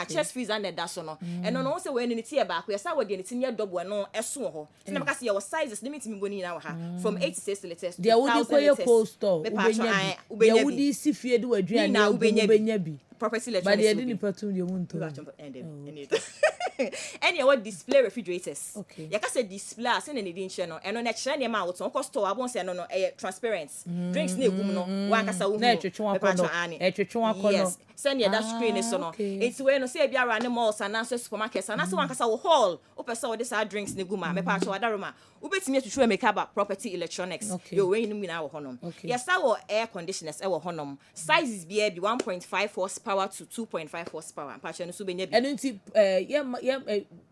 Chest freezer na da so no. And no say when ni tie back. Yes, our the tin double no eso ho na make say your sizes limit me goni na ha from 86 liters to 1000 liters cold store ubenya bi si fie de waduane na ubenya bi property electronics but they didn't put on your munto and your display refrigerators ya ka say display as na need nche no eno na kire ne ma wo ton ko store abon say no transparent drinks na egum no wa kasa wo na etwetwe akọ no send your that screen is no it's we no say bia ra ne malls and na supermarkets and na kasa wo hall o pesa wo this drinks na egum me pa cho adaroma ubetimi atwetwe make up property electronics yo we ni na wo honom yes our air conditioners e wo honom sizes bia bi 1.5 horsepower to 2.5 horsepower pa cho no so benya bi eno nti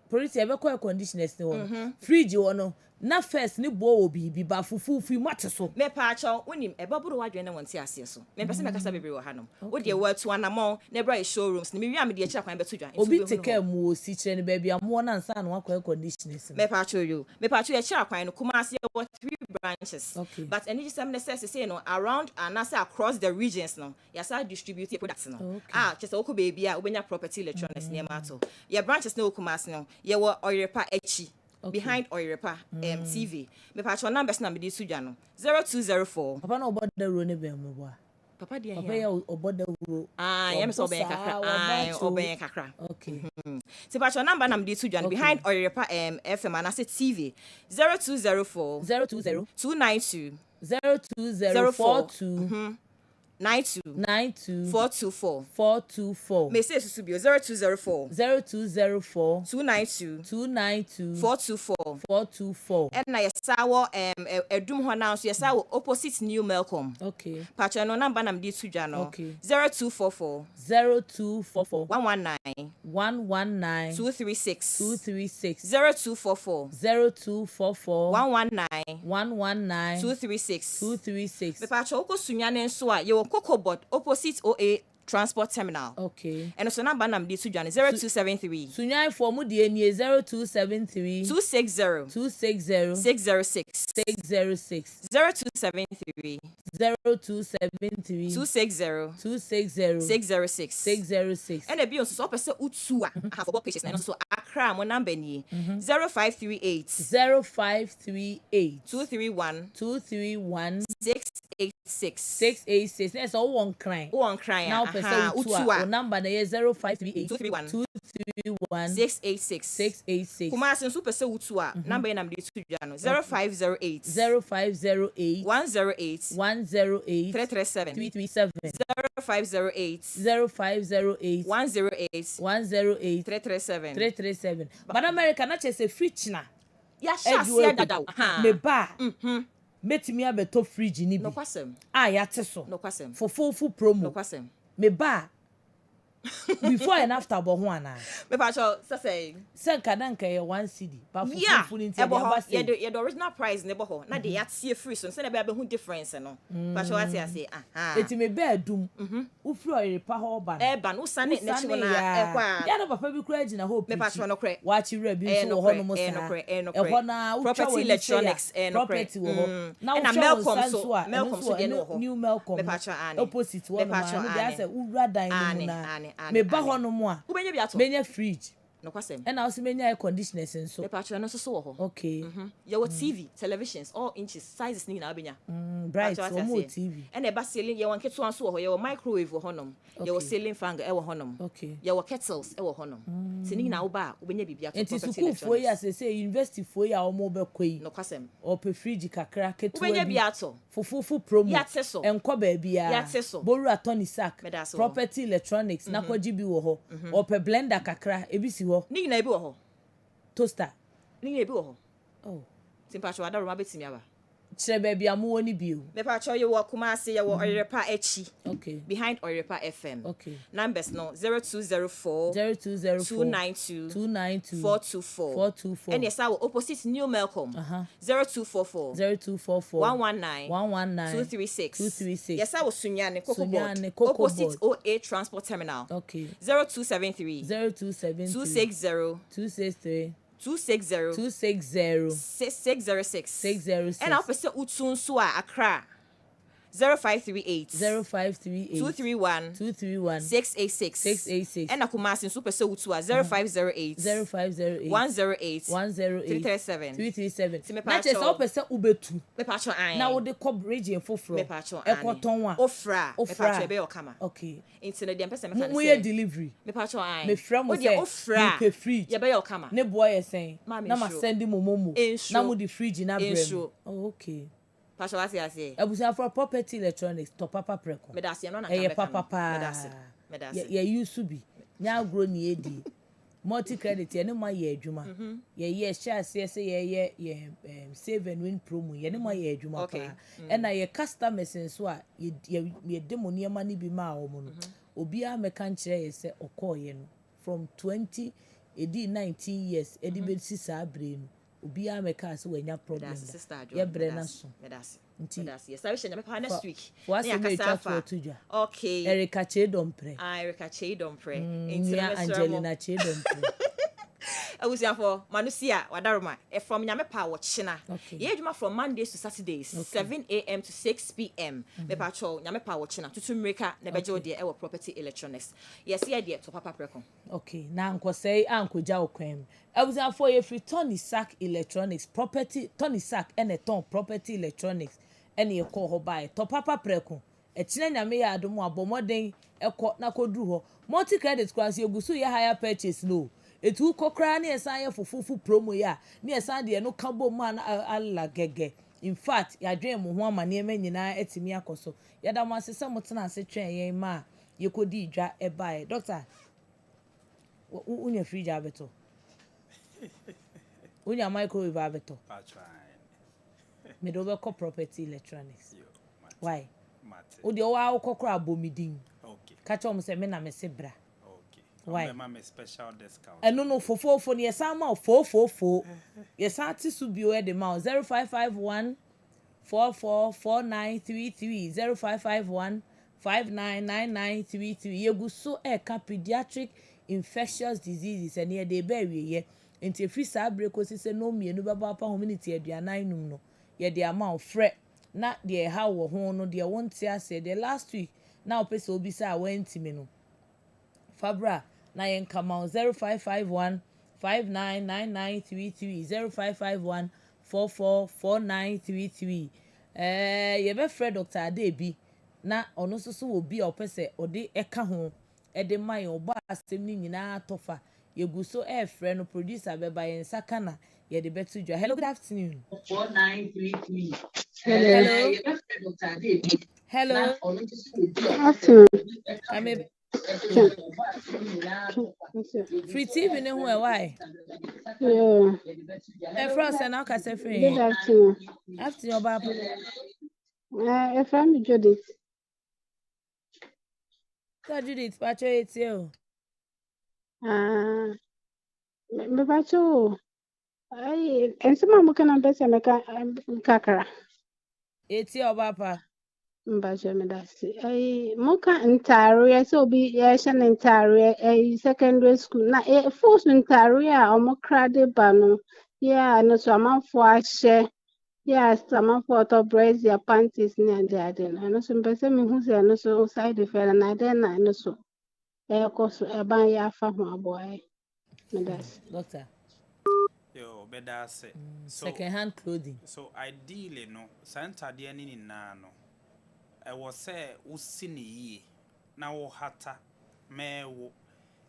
police ebe air conditioners ni wo fridge wo no na first ni bo obi bi ba fufu mate so me pa cho wonim e baburu wadwe na wonte ase so me pese me kasa bebre wo hanom wo de wa tu anamon na bra showrooms ni me wi am de akira kwan betu dwan obi take mu osi kire ni ba bia mo na nsa na air conditioners me pa cho e akira kwan no kuma ase wo 3 branches but any some necessary no around and as across the regions no yasa distribute products no just oko baby a obenya property electronics near mato your branches no kuma ase no ye wo oyerepa echi behind Oyerepa TV. Me patch your numbers na me di sudwa no 0204. Papa na oboda ro ne be mo boa. Papa dia here. Papa ya oboda ro. Yem so ben kakra. Oben kakra. Okay. Se patch your number na me di sudwa no behind Oyerepa FM and as TV 0204 020 292 02042 92 424 Me say susu bio 0204 292 424 and na yesawo edum ho na so yesawo opposite New Melcom patcha no number na mdi tudwa no 0244 119 236 0244 119 236 me patcha okosunya ne nso a ye Cocoa Board opposite OA Transport Terminal. And so number nam di sudwan 0273. Sunyai for mu di enie 0273 260 606 0273 606 and be on so person utu a have about pages na so akra mo number ni 0538 231 686 na so one cry now person utu a number na 0538 231 686 kuma asen so person utu a number na mde tudwa no 0508 108 337 0508 0508 108 108 337 337. But America na chese fridge na. Ya shasia dada. Me ba. Metimi abeto fridge ni bi. No kwasem. Ya te so. No kwasem. For full promo. No kwasem. Me ba. Before and after bo ho ana. Me pa cho say Sanka ye 1 CD. But for yeah, full into the original price ne bo ho. Na dey atie free so say na be hu difference no. Pa cho what say Eti me be adum. Wo free oyerepa ho ba. E ba no sane na chi na e kwa. Ya no papa bi kura gina hope. Me pa cho no kre. Wa chi re bi so ho no mo sa. E ho na property electronics property wo ho. Na Melcom so dey no ho. New Melcom. Me pa cho ane. Opposite wo no ma. No dey say wo wura dan no na. Me ba ho no mo a. Wo benya bi ato. Menya fridge. No kwasem. And also menya air conditioners and so. Me pa cho no so ho. Okay. Your TV, televisions, all inches, sizes ni na benya. Bright so more TV. And e ba ceiling ye wan keto an so ho, your microwave wo honom. Your ceiling fan e wo honom. Okay. Your kettles e wo honom. Sini na wo ba, wo benya bibia to. Enti school for ya say university for ya o mo be koi. No kwasem. O pe fridge kakra keto. Wo benya bia to. Fufu promo. Ya te so. Enko ba bia. Ya te so. Boru atoni sack. Property electronics na kwaji bi wo ho. O pe blender kakra e bi si ho. Ni na e bi wo ho. Toaster. Ni na e bi wo ho. Oh. Simpa cho adaro ma betimi aba. Chere baby amu oni bi o. Me pa cho ye wo Kumasi ye wo Oyerepa echi. Okay. Behind Oyerepa FM. Okay. Numbers no 0204 292 424. And yes, our opposite New Melcom. 0244 119 236. Yes, I was Sunyane Coco Board. Opposite OA Transport Terminal. Okay. 0273 260 606. And I'll say Utsun Sua Accra 0538 231 686. And Akumasi Super Sotua 0508 108 337. Not just up a ubetu. Me pacho ai. Now the coverage in fofro. Me pacho ai. Ekotonwa. Ofra. Me pacho ebe okama. Okay. Into the person me can say. Delivery. Me pacho ai. Me friend mo say. Ofra. Me fridge. Ye be okama. Ne boy is saying. Na ma send mo momo. Na mo the fridge na brem. Oh okay. Pacho what you say? Ebusia for property electronics to papa preko. Me das ye no na ka. Papa. Me das. Ye used to be. Nya agro ni edi. Multi credit ye no ma ye adwuma. Ye share say ye save and win promo ye no ma ye adwuma pa. And na ye customers nso a ye demo ne ma ni bi ma wo no. Obi a meka nkire ye say okoye no from 19 years edi be si sa abre no. Obi a meka say we nya problem. Ye bre na so. Yes, I wish I never next week. What's the matter for Tuja? Okay. Erika Chedompre. Erika Chedompre. Angelina Chedompre. I was here for Manusia, Wadaruma, from Yamepa, China. Okay. From Mondays to Saturdays, 7 a.m. to 6 p.m. Me patrol Yamepa, China, to Tumrika, Nebejo, dear, our property electronics. Yes, yeah, dear, to Papa Precon. Okay, now Uncle say, Uncle Jao Quem. I was here for a free Tony Sack Electronics, property, Tony Sack, and a ton property electronics. And you call her by to Papa Precon. A China may add more bomoding, a court na kodruho. Multi credit class, you go so your higher purchase low. It will kokra ni esanya for fufu promo ya ni esanya no kabo man alla gege. In fact ya dwen mo ho ama ne nyina etimi akoso ya da mo asese motena ase twen yen ma ye kodi dwa e bae doctor unya fridge abeto unya microwave abeto me do be ko property electronics why o de wa kokra abomidin okay catch am say me na me sebra. Why? Special discount. And no, for yes, I'm out 444. Yes, I to be where the mouth 0551 444933 0551 599933. You go so pediatric infectious diseases and here they bury ye. Into free sabreak was say no me no baba community at the 9 no. Ye the amount fret. Not the how or no dear won't say the last week. Now person will be say I went to me no. Fabra na yen come out 0551 599933 0551 444933 ye be friend Dr. Adebi na ono so wo bi opese ode eka ho ede man oba asem ni nyina tofa ye gu so friend no producer be ba yen sakana ye de betu dwa. Hello, good afternoon. 4933 hello Dr. Adebi. Hello. Afternoon. Kame free TV ne ho why? Yeah. Frost and aka say Good free. afternoon. After your papa. If I'm Judith. So Judith, pacho it you. Me bacho. And some of can best make kakara. It's your papa. Mbacho me dasi. Muka ntare so be yesha ntare secondary school na force ntare a omokrade ba no. Yeah, no so amanfo ahye. Yes, some for to brace your panties near the idea. I know some person who say no so side effect and I then I know so. Course a ban ya fa my boy. Doctor. Yo, better say. So Second hand clothing. so ideally no, Santa dear ni na no. I was say usini na wo hata me wo.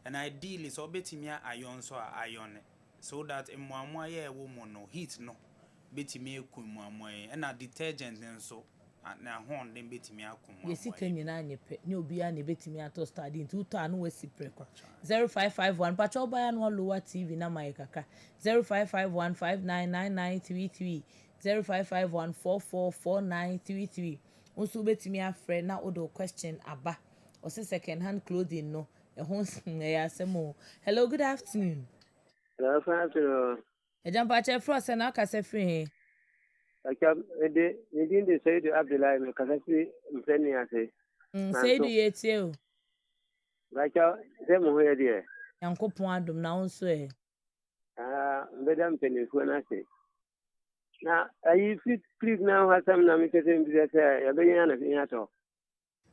And ideally so betimi iron so iron so that emwamwa ye wo mo no heat no betimi ekum mwamwa and a detergent nso na hon dem betimi akum mwamwa. Yesi kanyina nyepe ne obi a ne betimi ato study nti uto anu wasi preko 0551 patrol buy no lower TV na my kaka 0551599933 0551444933 unso betimi afre na odo question aba o se second hand clothing no e ho ya asemo. Hello, good afternoon. Good afternoon. Ejampa che frost na aka se free. Akam ede nidin de Said Abdullah me kasasi mfeni ase. Say do yetie o. Gacha se mo hoye de. Yankopon adom na unso e. Mbeda mfeni fu na ase. Na ayi fit click na hasam na me kese mbi se ya be yana fi ato.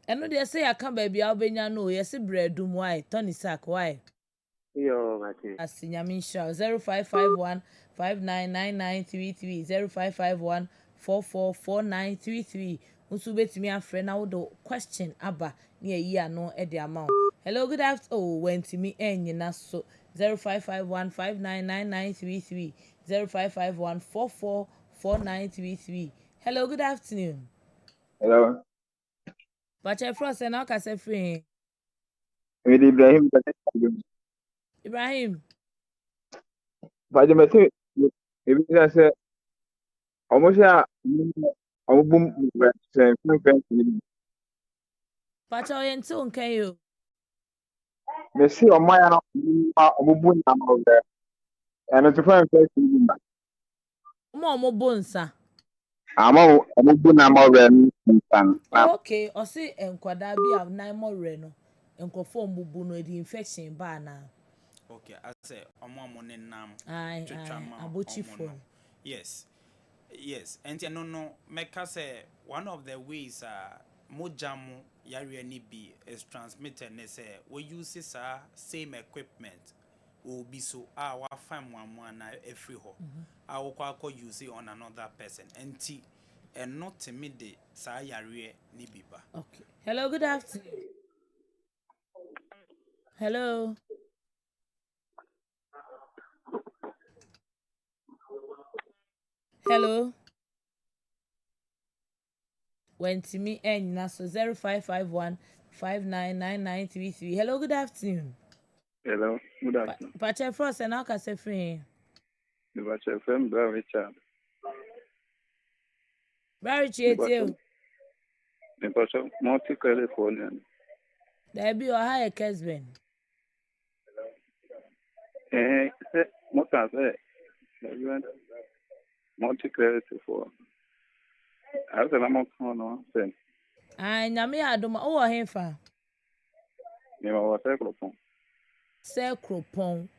Eno de say aka ba bia obenya no ye se bredum why Tony Sack why. Yo mate. Asinyame sha 0551 599933 0551 444933 unso betimi afre na wodo question aba na yi ano e de ama. Hello, good afternoon. Oh, wentimi enyina so 0551 599933 0551 444933. Hello, good afternoon. Hello. Pacha Frost and aka say free. With Ibrahim. Ibrahim. But the say, if you say, almost a boom, Pacha oyente onken yo. me see on my boom number, and it's a friend. Mo bonsa. I'm a boom number. Okay, o se enkwada bi a nine more re no. Enkofo mbubu no di infection ba na. Okay, I say omo ne nam Ai, abochi phone. Yes. And no meka say one of the ways mojamu yare ni bi is transmitted ne say we use same equipment will be so wa fam one na every ho I will use it on another person and not to me the sa yare ni biba. Okay. Hello, good afternoon. Hello. Hello. Wentimi enyina so 0551 599933. Hello, good afternoon. Hello, good afternoon. Pacha Frost and aka say free. The Bacha FM, Richard. Very cheating. The Bacha, multi California. There be or high Kessben. What can I say? Multi credit for. I was a lot of fun. Ai nyame adom o wo henfa. Me was a clopon. Sɛ kropon.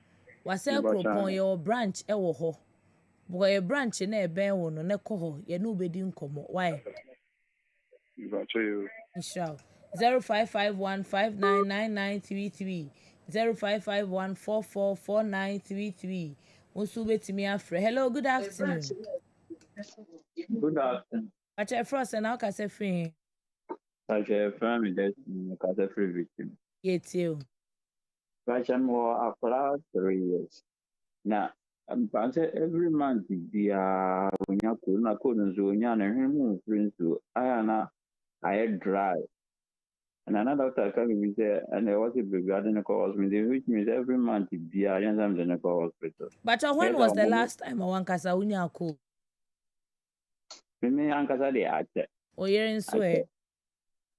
Wa sɛ kropon ye o branch e wo ho. Bo ye branch na e ben wo no ne kɔ ho ye no bedi nkomo. Why? Got you. Inshallah. 0551599933 0551444933. Unso betimi afre. Hello, good afternoon. Good afternoon. Pacha Frost and aka say free. Pacha family that Casa free victim. Yetio. Pacha more after 3 years. Now, Pacha every month the when you couldn't so when you him friends to Ayana I had dry. And another doctor came and said, and there was a regarding the hospital, which means every month it be I am in the hospital. But when was the last time I want kasa unya cold? Me ankasa de ache. O yere nso e.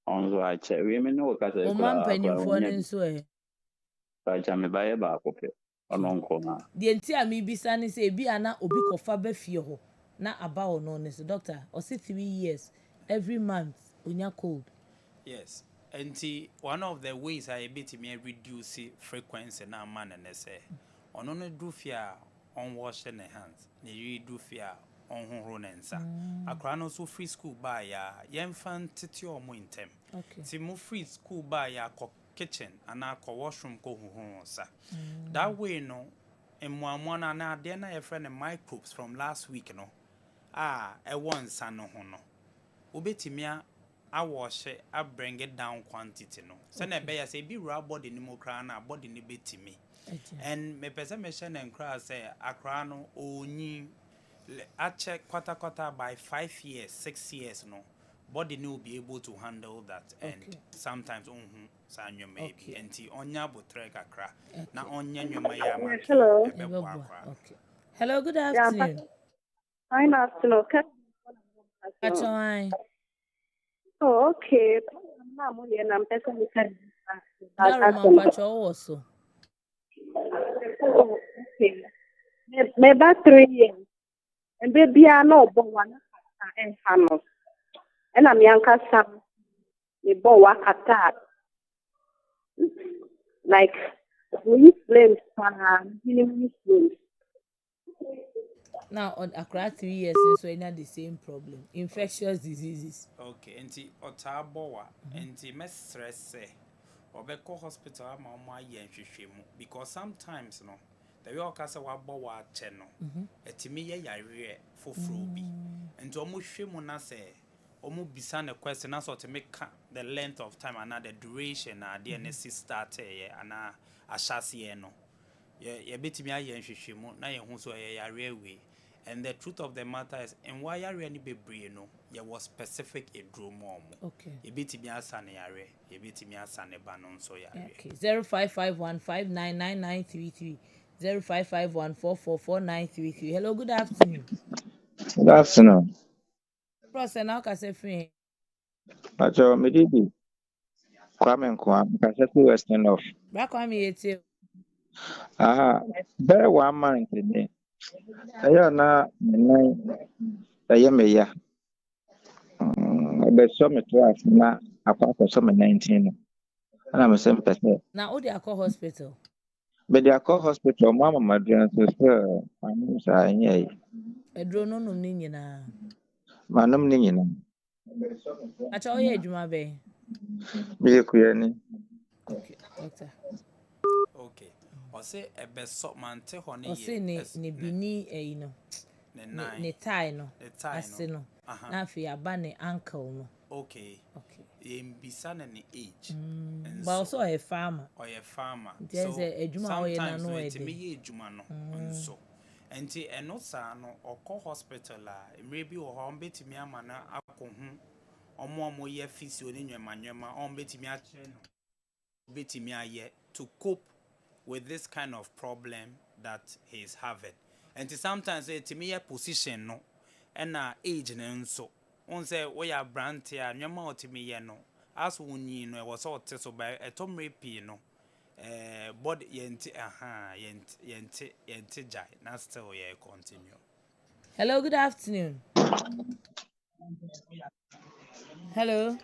Onzo ache. We me no kasa O man panyimfo ne nso e. Acha me baye ba akope. Ono nko na. Die nti a me bisa ne say bi ana obi kofa ba fie ho. Na aba wo no ne so doctor, o say 3 years every month unya cold. Yes. And one of the ways I bit me reduce frequency na man and say on do fear on washing the hands. Ne do fear on honensa. Akra no so free school by ya yemfan titi o mo intem. Okay. Ti mo free school by ya kitchen and ko washroom ko sa. That way no emwa na de na your friend microbes from last week no. E won san no ho no. Obetimia I wash it, I bring it down quantity no. So na be ya say bi raw body ni mo kra na body ni betimi. And me pese me share and cry say akra no onyi I check quarter by 5 years, 6 years no. Body no will be able to handle that and sometimes sanyo maybe and onya botre kakra na onya nyoma ya ma. Hello. Okay. Hello, good afternoon. Fine afternoon. Oh, okay. I'm also. Okay. Maybe 3 years. And baby, I know, but one and Hanos. And I'm Yanka Sam. The boy attack. Like, we blame now on across 3 years so we had the same problem, infectious diseases. Okay, enti otabowa enti me stress say obeko hospital ama ye nhwehwemu because sometimes no the way okasa wa bowa che no etimi ye yare foforo bi enti omo hwemu na say omo bisa na question na so to make the length of time and the duration na the NC start ana ashase no ye betimi aye nhwehwemu na ye hu so ye yare we. And the truth of the matter is, and why are any baby no? There was specific a drum. Okay. A bit me a sunny array, a bit me a sunny banon so ya. Okay. 0551599933. 0551444933. Hello, good afternoon. Good afternoon. Process now can say free. Pacho Medibi. Kwame Nkwa, Kaseti Western of. Back on me too. Very 1 month today. Ayo na nai ayemeya. Be so me class na akwa so me 19. Ana me sem pese. Now the Akko hospital. Be the Akko hospital mama madran so anu sa nyai. Edro no no ni nyina. Manum ni nyina. Acha oye adwuma be. Be kuyani. Okay, doctor. Okay. Or say a best sort man te honey. Or say ne bini you know. Ne tie no. Ase no. Na fi aba ne ankle no. Okay. Okay. Bisa na ne age. But also a farmer. Or a farmer. So sometimes it me ye juma no. So. Enti eno sa no okọ hospital maybe o ho betimi amana akohu omo ye physio ne nwemanwema on betimi a kire no betimi aye to cope with this kind of problem that he is having. And sometimes etimi ye position no na age ne nso on say we ya brand here nwema otimi ye no as wonyi no e was all so by etomre pi no body yenti jai na still ye continue. Hello, good afternoon. Hello.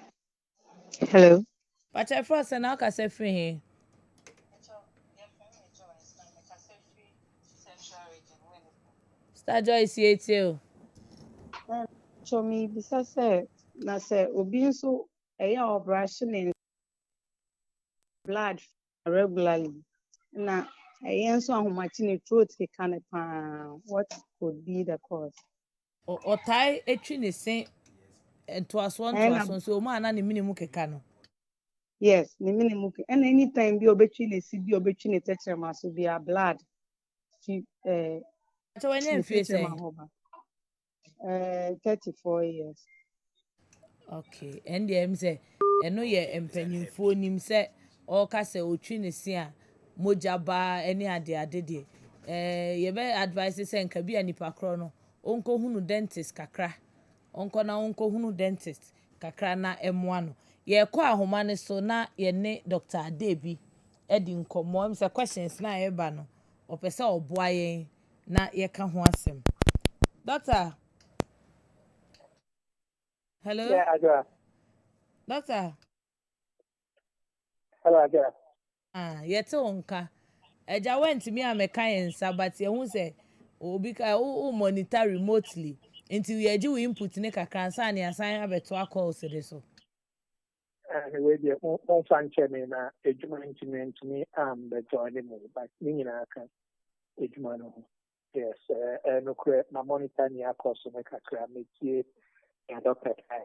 But I first and now can say free. Star Joyce here too. So me bisa say na say obi nso eya operation in blood regularly na eya nso ahomachi ne throat ke kan pa what could be the cause O tai etwi ne se to aso so o ma na ne minimu keka no. yes ne minimu ke and anytime bi obetwi ne si bi obetwi ne tetema so bi a blood So when you feel say 34 years. Okay, and the M say, and no ye empanyimfo nim say all kasa otwi ne se a moja ba any ade ye be advice say nka bi anipa kro no onko hunu dentist kakra onko na onko hunu dentist kakra na emoa no ye kɔ ahoma ne so na ye ne Dr. Adebi edi nkomo am say questions na ye ba no opese oboa yen na ye ka ho asem. Doctor, hello. Yeah, Adwoa. Doctor, Hello, Adwoa. yete onka eja went me ameka yensa but ye hu say obi ka o monitor remotely until ye ji we input ne kakra nsa ne asan abeto calls de so. And we be on function in a ejuma me the joining me, but me na kan ejuma no. Yes, no kre na monitor ni akɔso me kakra me tie ya doctor ka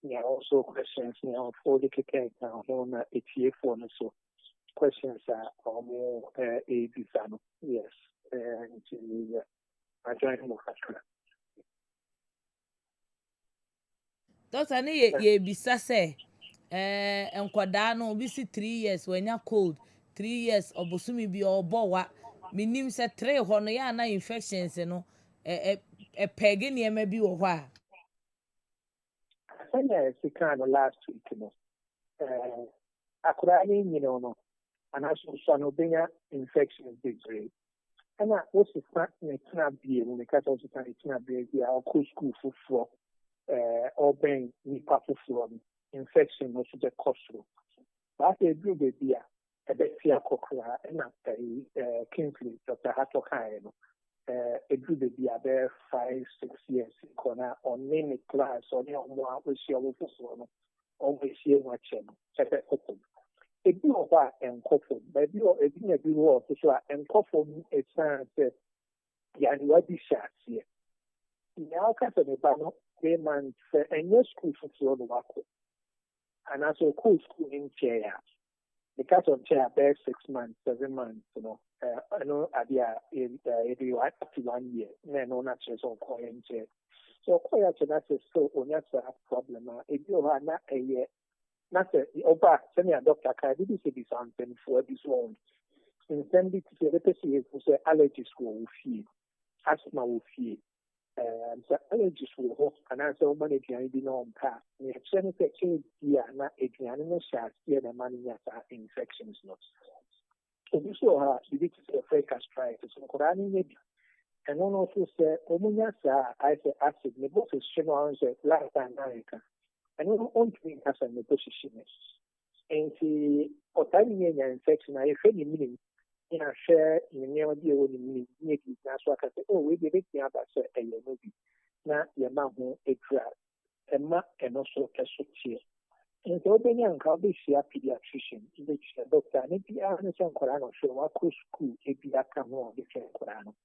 yeah, also questions for the keke on etie for no so questions are more a bizano. Yes, and I join mo kakra. Doctor ne ye bisa say enkwada no obi si 3 years wanya cold 3 years obosumi bi obowa minim say 3 ho no ya na infections no pege ne ma bi wo ho a I think it's kind of last week, akura ni no and also no benya infections degree and what's the fact na tina bie no because also can tina bie bi a ko school for or ben ni pa for infection no so the cost but a do be bia e be tia kokora na Kingsley Dr. Hato kai no a do be bia be 5-6 years corner on many class on your more we see over no always here watching check it ebi wɔ hɔ a nkɔfo baabi wɔ ebi na ebi wɔ hɔ so a nkɔfo mu esan sɛ yarewa bi hyɛ aseɛ nea ɔka sɛ ne ba no 3 months sɛ ɛnyɛ school foforɔ no wakɔ anaasɛ ɔkɔɔ school ne nkyɛn a because of nkyɛn a bɛyɛ 6 months 7 months no ɛno adeɛ a yɛde up to 1 year na ɛno na kyerɛ sɛ ɔkɔɔ nkyɛn so ɔkɔɔ yɛ akyerɛ na sɛ still onya saa problem a ebi wɔ hɔ a na ɛyɛ. Not over send a doctor can be something for this one. In send it to the person who say allergies will feel, asthma will feel, so allergies will hope and answer money can be known past. We have sent a change here, not a animal shots here, the money infections not. So this will have you need to say fake gastritis, so Korani maybe. And one also said, Omunyasa, I say acid, the both is Shimon said last America. And we want to be as a position. And the autoimmune infection, I feel the meaning in a share in the name of the old meaning. That's what I say, oh, we did it about a movie. Now, your mom a drug, a map, and also a suit. And so, when young Calbi see a pediatrician, which a doctor, and if you are in some Corano, so what could school if you are come on the Corano?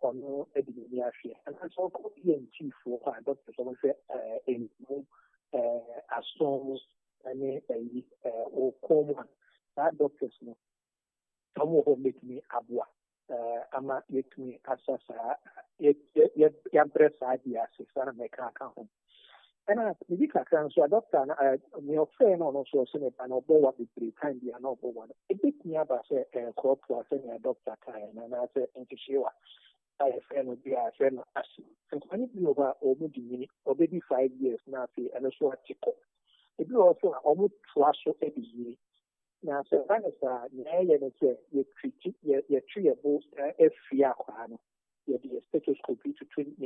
On no epidemiology and also ENT for doctors always say in as strong or common that doctors no some will make me abwa ama make me assasa ya breast ideas sana make account and I maybe can so doctor me offer no no so say na obo wa be 3 times ya no obo one e bit me aba say crop to say na doctor kai na say nkishiwa I friend will be a friend as and when you over omo di mini obedi 5 years na say and so atiko e bi also almost twice so e bi na say when is na ye no say you treat you treatable efia kwa no you be stethoscope to treat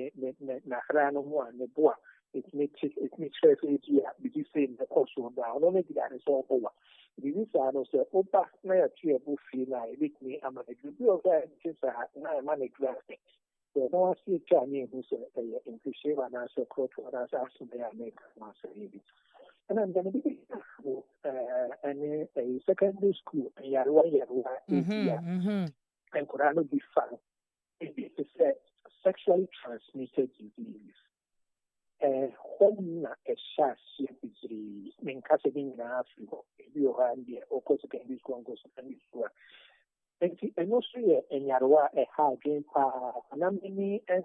na hra no ho an bo it makes sense easier because say the cost of down no make that is all over this is also opa na ya treatable fee na it me am a group of that just na manage that so no see chani who say in fish and as a coach or as they are make master and I'm going to be and a secondary school and and could not be found it is a sexually transmitted disease. Home na esha shepizri min kase bin na Africa ebi o handi o ko se kendi ko ngo se kendi so And also, Yaroa, a hard drink, and I'm many and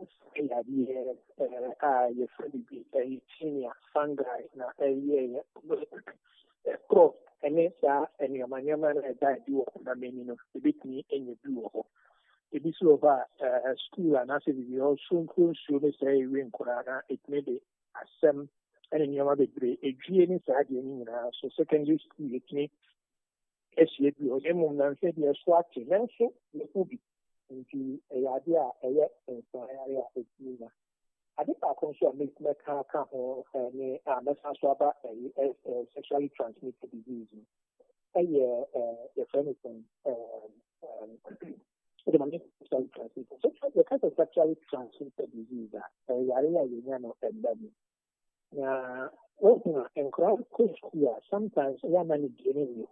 your friend be a senior fungi, a year, crop, and it's and your man, that you are many of the big me and you do. It is over school, and as we also should say, we it may be a sem and in your baby, a GN inside so secondary school, it may. SU and said you're swatching, and so the movie into a idea, and so area is I think I can show make car or swabber a sexually transmitted disease. A friend sexually transmitted. So the kind of sexually transmitted disease that area and then. And crowd sometimes one man is getting you.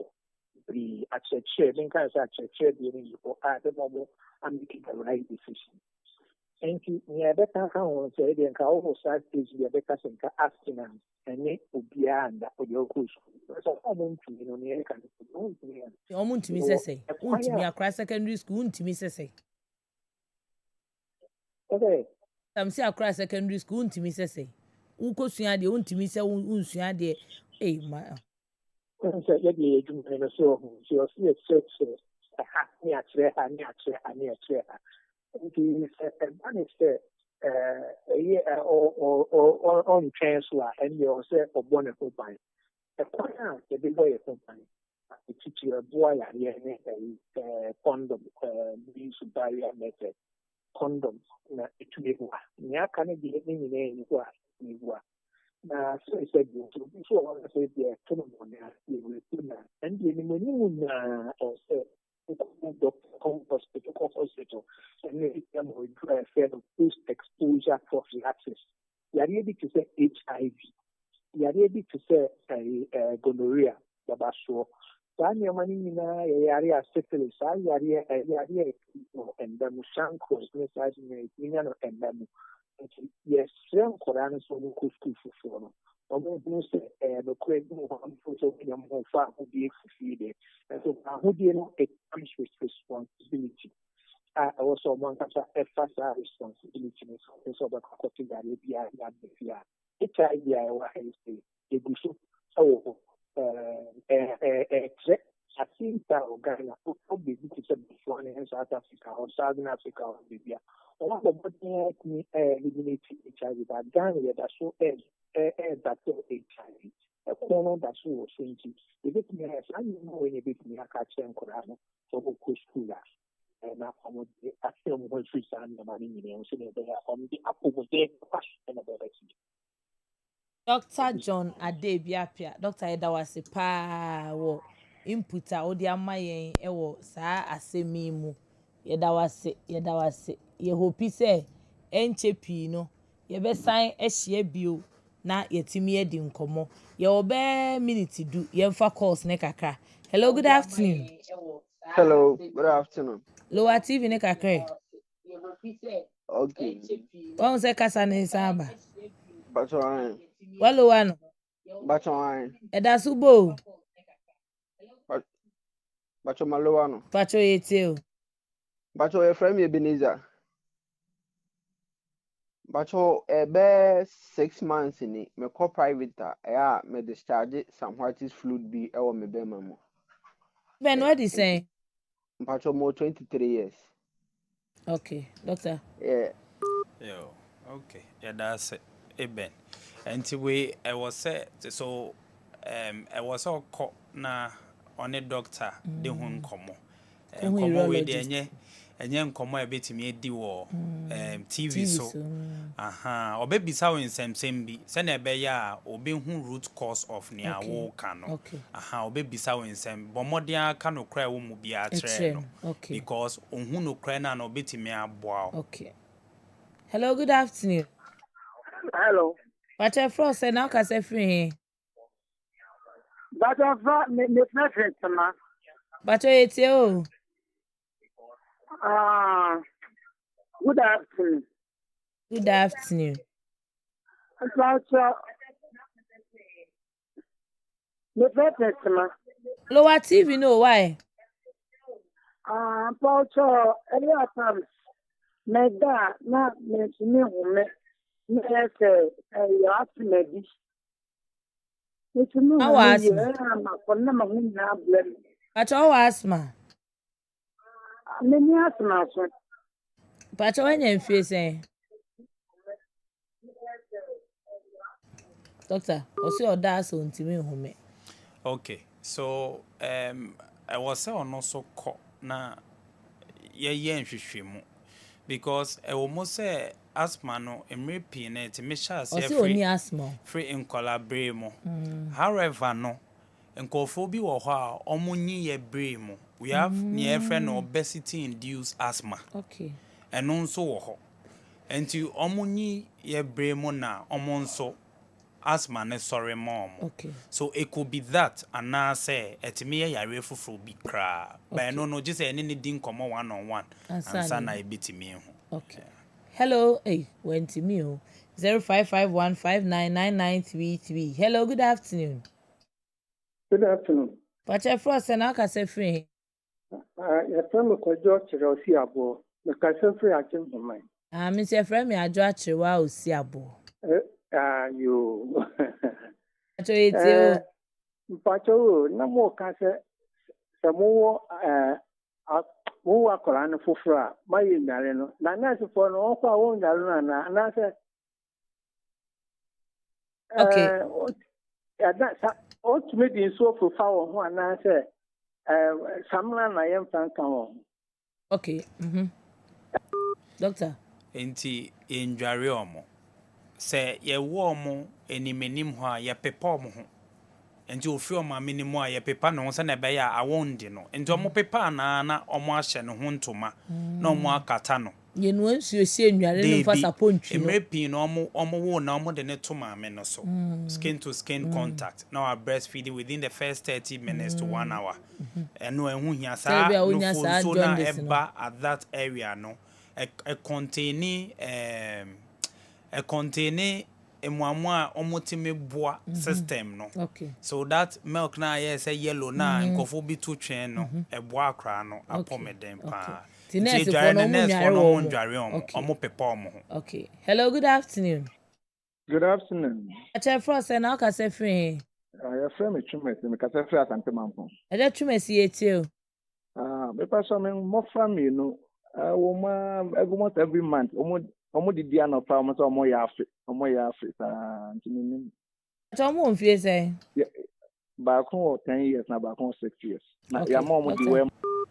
The actual then kind of actual dealing for the moment and making the right decision. And near better how say the almost as is the better abstinence and make beyond that for your course. So I don't know near kind of almost to me say, me across secondary school to me say. Okay. I'm say across secondary school to me say. Uko suya de untimi say unsuya de my So you do so you see a church near and is a year or on transfer and you also for wonderful by a choir, the big boy company. The teacher a boy and a condom means barrier method condoms to be one. Near can be in so I said, before I said, the and the minimum or say, hospital, and make them withdraw a fair post exposure prophylaxis. You are able to say HIV. You are able to say gonorrhea, the basho. Your money in a area syphilis, area and the Mushanko, and them. Yes, some Koran so school for almost the great photo in a more far would be succeeded. And so, who do you know it comes with responsibility? I also want to have a responsibility in so the Cocotti Arabia and the HIV, I say, a good so, I think that Ghana would be before in South Africa or Southern Africa or Libya. All the body eliminate HIV, but Ghana that's so that's so HIV. A corner that's so 20. If it may have, I know when you beat me a catch and Corano, so who school and now I'm the film when free son the money millions in there on the apple was there question about it. Dr. John Adebiapia, Dr. Adwoa pa wo input a odi ama yen e wo saa asemi mu yedawase ye hopi se enche pii no ye be san ehye bio na yetimi edi nkomo ye obe minute du ye mfa course ne kakra. Hello, good afternoon. Hello, good afternoon. Lower TV ne kakra. Okay. Won se kasa ne samba. Bacho Walo wano. Bacho Edasubo. Bacho Malowano. Pacho yetio. Bacho your friend Ebenezer. Bacho ebe 6 months in it. Me call private me discharge some white fluid be me be mamo. Ben, what is saying? Bacho more 23 years. Okay, doctor. Yeah. Yo, okay. Yeah, that's it. Ben. And we I was said so I was all caught na on a doctor de hun komo. Komo we de enye nkomo e betimi edi wo TV so aha obebisa we nsem bi se na ebe ya obi hu root cause of nia wo kano aha obebisa we nsem bomode aka no kra wo mu bi a kire no because ohun no kra na obetimi aboa. Okay. Hello, good afternoon. Hello. Pacha Fro say now ka say free. Pacha Fro me friend ma. Pacha etio. Good afternoon. Good afternoon. Pacha me friend ma. Lower TV no why? Pacho, any times, Meda, not mentioning women, yes, you ask me. It's no, How asthma? I'm for number one now, blame. But all asthma. Many asthma. But when you feel say, Doctor, also your dad so intimate home. Okay, so I was also caught na ye nhwehwemu because I almost say asthma no emre pii na ti me sha say Also only asthma. free in collaborate mo. However no nkofo bi wo ho a omunyi ye brain mo. We have near friend obesity induced asthma. Okay. Eno nso wo ho. Enti omunyi ye brain mo na omonso asthma ne sorry mom. Okay. So it could be that and now say etime yare fufuru bi kra. But no just any din komo one on one. And sana e bitimi ho. Okay. Hello, hey, when to me 0551599933. Hello, good afternoon. Good afternoon. But your first and I can say free. Your friend Adwoa Kyerewaa, the cousin free agent of mine. Miss your friend, Adwoa Kyerewaa, Siabo. You. Pacho, no more cancer. Some more, more Koran for fra. My Narino. Nana for no one Narana, and I said, okay. That's ultimately so for foul one. I said, someone I am Franco. Okay. Doctor. Enti enjare omo. Se ye wo mo enimenim ho a ye pepa omo ho. Enti ofi omo minimum a ye pepa no se na be ya awondi no. Enti omo pepa na omo ahye no ho ntoma na omo akata no. Ye no nsuo sie enware no fa sapontwi no. Emrepi no omo wo na omo de ne to ma me no so. Skin to skin contact. Now I breastfeeding within the first 30 minutes to 1 hour. Eno ehu hia sa no so na eba at that area no. A containing emwamwa omotime boa system no. Okay. So that milk na yes a yellow na nkofo bi to twen no eboa akra no apomeden pa. The nurse for no ndware omo pepa omo. Okay. Hello, good afternoon. Good afternoon. Ache Frost and aka say free. Your friend me Chumesi, me kasa free asante mampo. Ache Chumesi etio. Me pass me mo family no. Almost every month. Omo di dia no fa omo so omo ya afi sa ntini. Omo mfie say. Back on 10 years na back on 6 years. Na ya mo di we.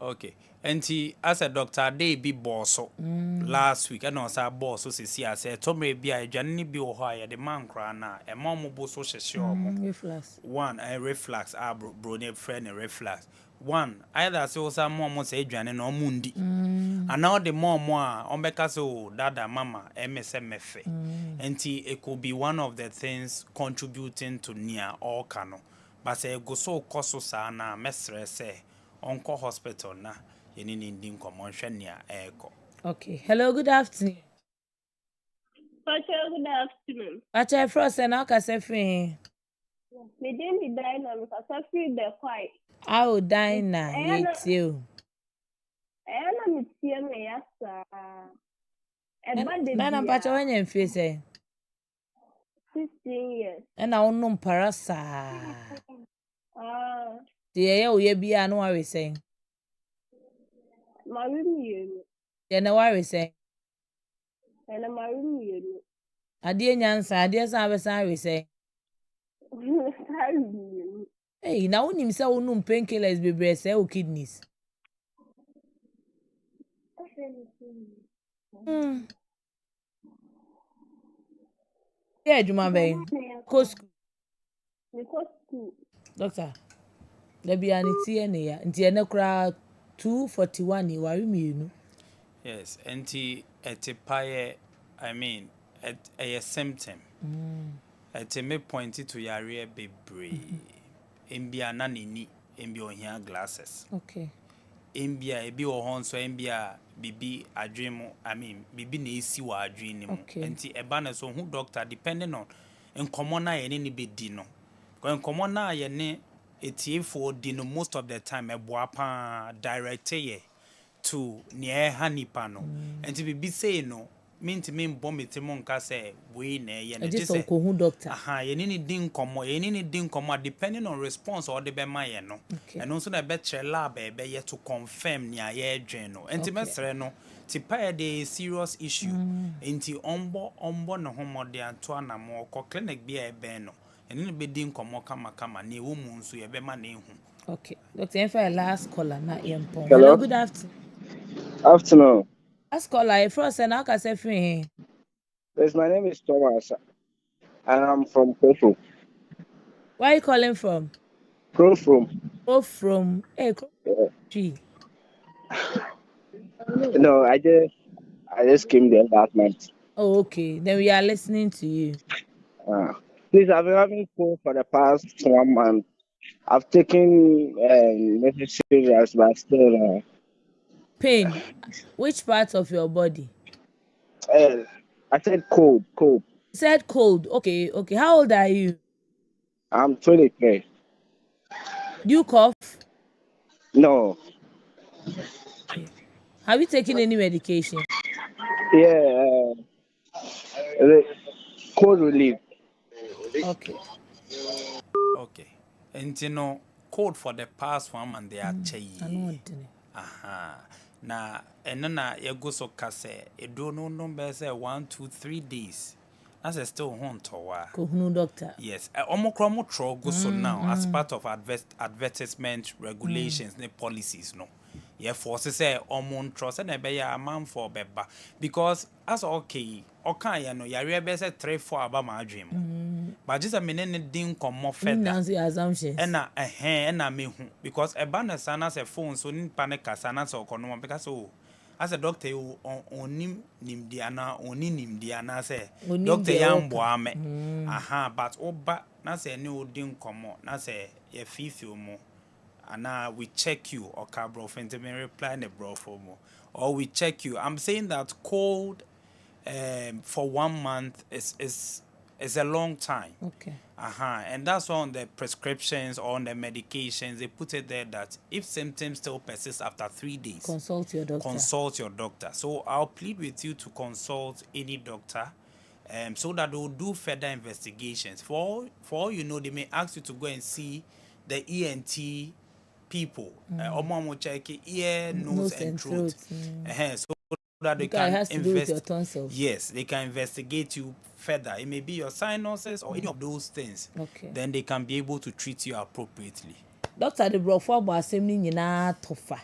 Okay. Enti as a doctor they be boss last week and also boss so see I said to me be a janni bi o ha ya the man kra na e mom bo so hye reflux. One a reflux bro ne friend a reflux. One either so some mom say adwane no mundi. And now the mom on beka so dada mama MSMF. Enti it could be one of the things contributing to near all kano. But say go so koso sa na mesre say onko hospital na yeni nindi nkomonhwe nia eko. Okay. Hello, good afternoon. Pacho, good afternoon. Pacho Frost and aka say free. Me didn't be dying on because free the quiet. I will dine na it's you. I am me yasa. Nana Pacho when you feel say 16 years. And I won't know parasa. The ye be I know what we saying. Marry You know what we saying. And I'm marrying you. I dear Nancy, I dear Sam, we say. Hey, now him say no painkillers be breast or kidneys. Yeah, Juma Bay. Coast. Doctor. There be an tea and tea crowd 241 you worry me, you know. Yes, enti etipaye I mean a symptom. Eti me pointed to yare bebre. Mbia na nini mbia ohia glasses. Okay. Mbia ebi ohon so mbia bibi adwemu I mean bibi na esi wa adwene mu. Enti eba na so hu doctor depending on enkomo na ye ne bedi no. Ko enkomo na ye ne etiefo di no most of the time eboa pa direct ye to near Hanipano. And to be say no, mean to mean bombitimon say, we nay, and just a cool doctor. Aha, you need ding commo, you need ding commo, depending on response or the bema no. And also the better lab, be to confirm near ye journal. And to mesreno, to pay the serious issue. Into ombo no homo de Antoine more, clinic be a beno. And in be ding commo kama, ni woman, so ye be my name. Okay. Dr. Enfa, last caller, not Yampon. Hello, Good afternoon. Afternoon. Last caller, first and I can say free. Yes, my name is Thomas, and I'm from Krofrom. Where are you calling from? Krofrom. Oh, from Tree. No, I just came there last month. Oh, okay. Then we are listening to you. Please, I've been having cold for the past 1 month. I've taken necessary rest, but still. Pain. Which part of your body? I said cold. You said cold. Okay. How old are you? I'm 23. Do you cough? No. Okay. Have you taken any medication? Yeah, cold relief. Okay. And you know, code for the past 1 month they are I know it. Aha. Na na ye go so kase e do no number say 1 2 3 days. That's a still hon towa. Kohunu doctor. Yes. Omokromo tro go so now as part of advertisement regulations ne policies no. Yeah, forces say omon trust and be ya man for beba because as okay ya no yare be say 3 4 aba ma adwem but just a minute din commo feda assumptions na me hu because e ba na sana say phone so ni panic sana so kono because so as a doctor you onim nimdia na oni nimdia na say doctor yambo ame but oba na say ni odin commo na say ye fifio mo and now we check you or cabro me reply in the bro or we check you. I'm saying that cold for 1 month is a long time. Okay. And that's why on the prescriptions or on the medications they put it there that if symptoms still persist after 3 days, consult your doctor. So I'll plead with you to consult any doctor. So that they'll do further investigations. For all you know, they may ask you to go and see the ENT people, check ear, nose and throat. So that they can investigate. Yes, they can investigate you further. It may be your sinuses or any of those things. Okay. Then they can be able to treat you appropriately. Doctor, the bro for assembly nyina tofa.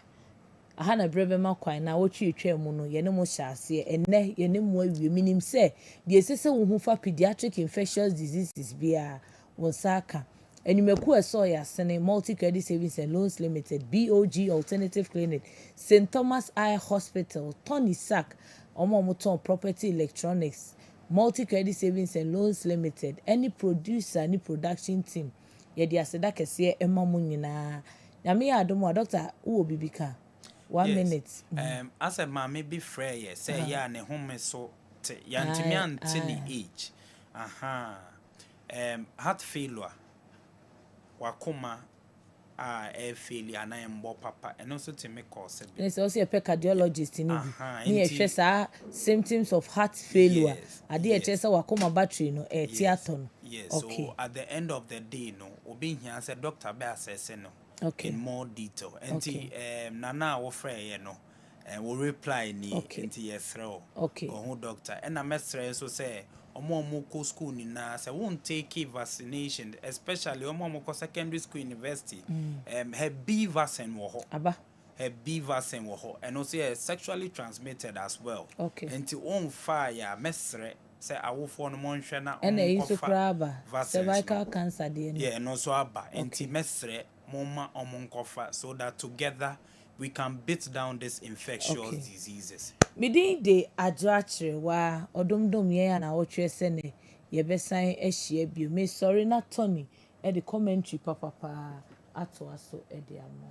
Aha na brebe makwan na wotwe mu no ye ne mo hyase enne ye ne mo awie minim se de esese wo hu fa pediatric infectious diseases bia won saka enyumeku eso ya sene multi credit savings and loans limited BOG alternative clinic St Thomas Eye Hospital Tony Sack omo property electronics multi credit savings and loans limited any producer any production team ye de aseda kese emamu nyina nyame ya adomo doctor wo bibika 1 minute. As a man maybe frey say ya ne home so te yantimi antini age. Heart failure. Wakoma failure na embo papa and also to make cause. Yes, also a cardiologist in it. Symptoms of heart failure. I did chesa wakoma battery no theaton. Yes. Okay. So at the end of the day no, obi here as a doctor be assess no. Okay. In more detail. And nana wo frey no will reply ni into yes throw. Okay. Or doctor. And I message so say omo ko school ni na say won't take vaccination, especially omo ko secondary school university. Her B vaccine wo ho. Aba. Her B vaccine wo ho. And also sexually transmitted as well. Okay. Until on fire message say awo for no monhwe na on ko cervical cancer dey. Yeah, and also aba enti message moma omonkofa so that together we can beat down these infectious diseases. Midin de Adwoa Kyerewaa odomdom ye na wotwe se ne ye besan ahia bio me sorry na Tony e de commentary papa ato aso e de amo.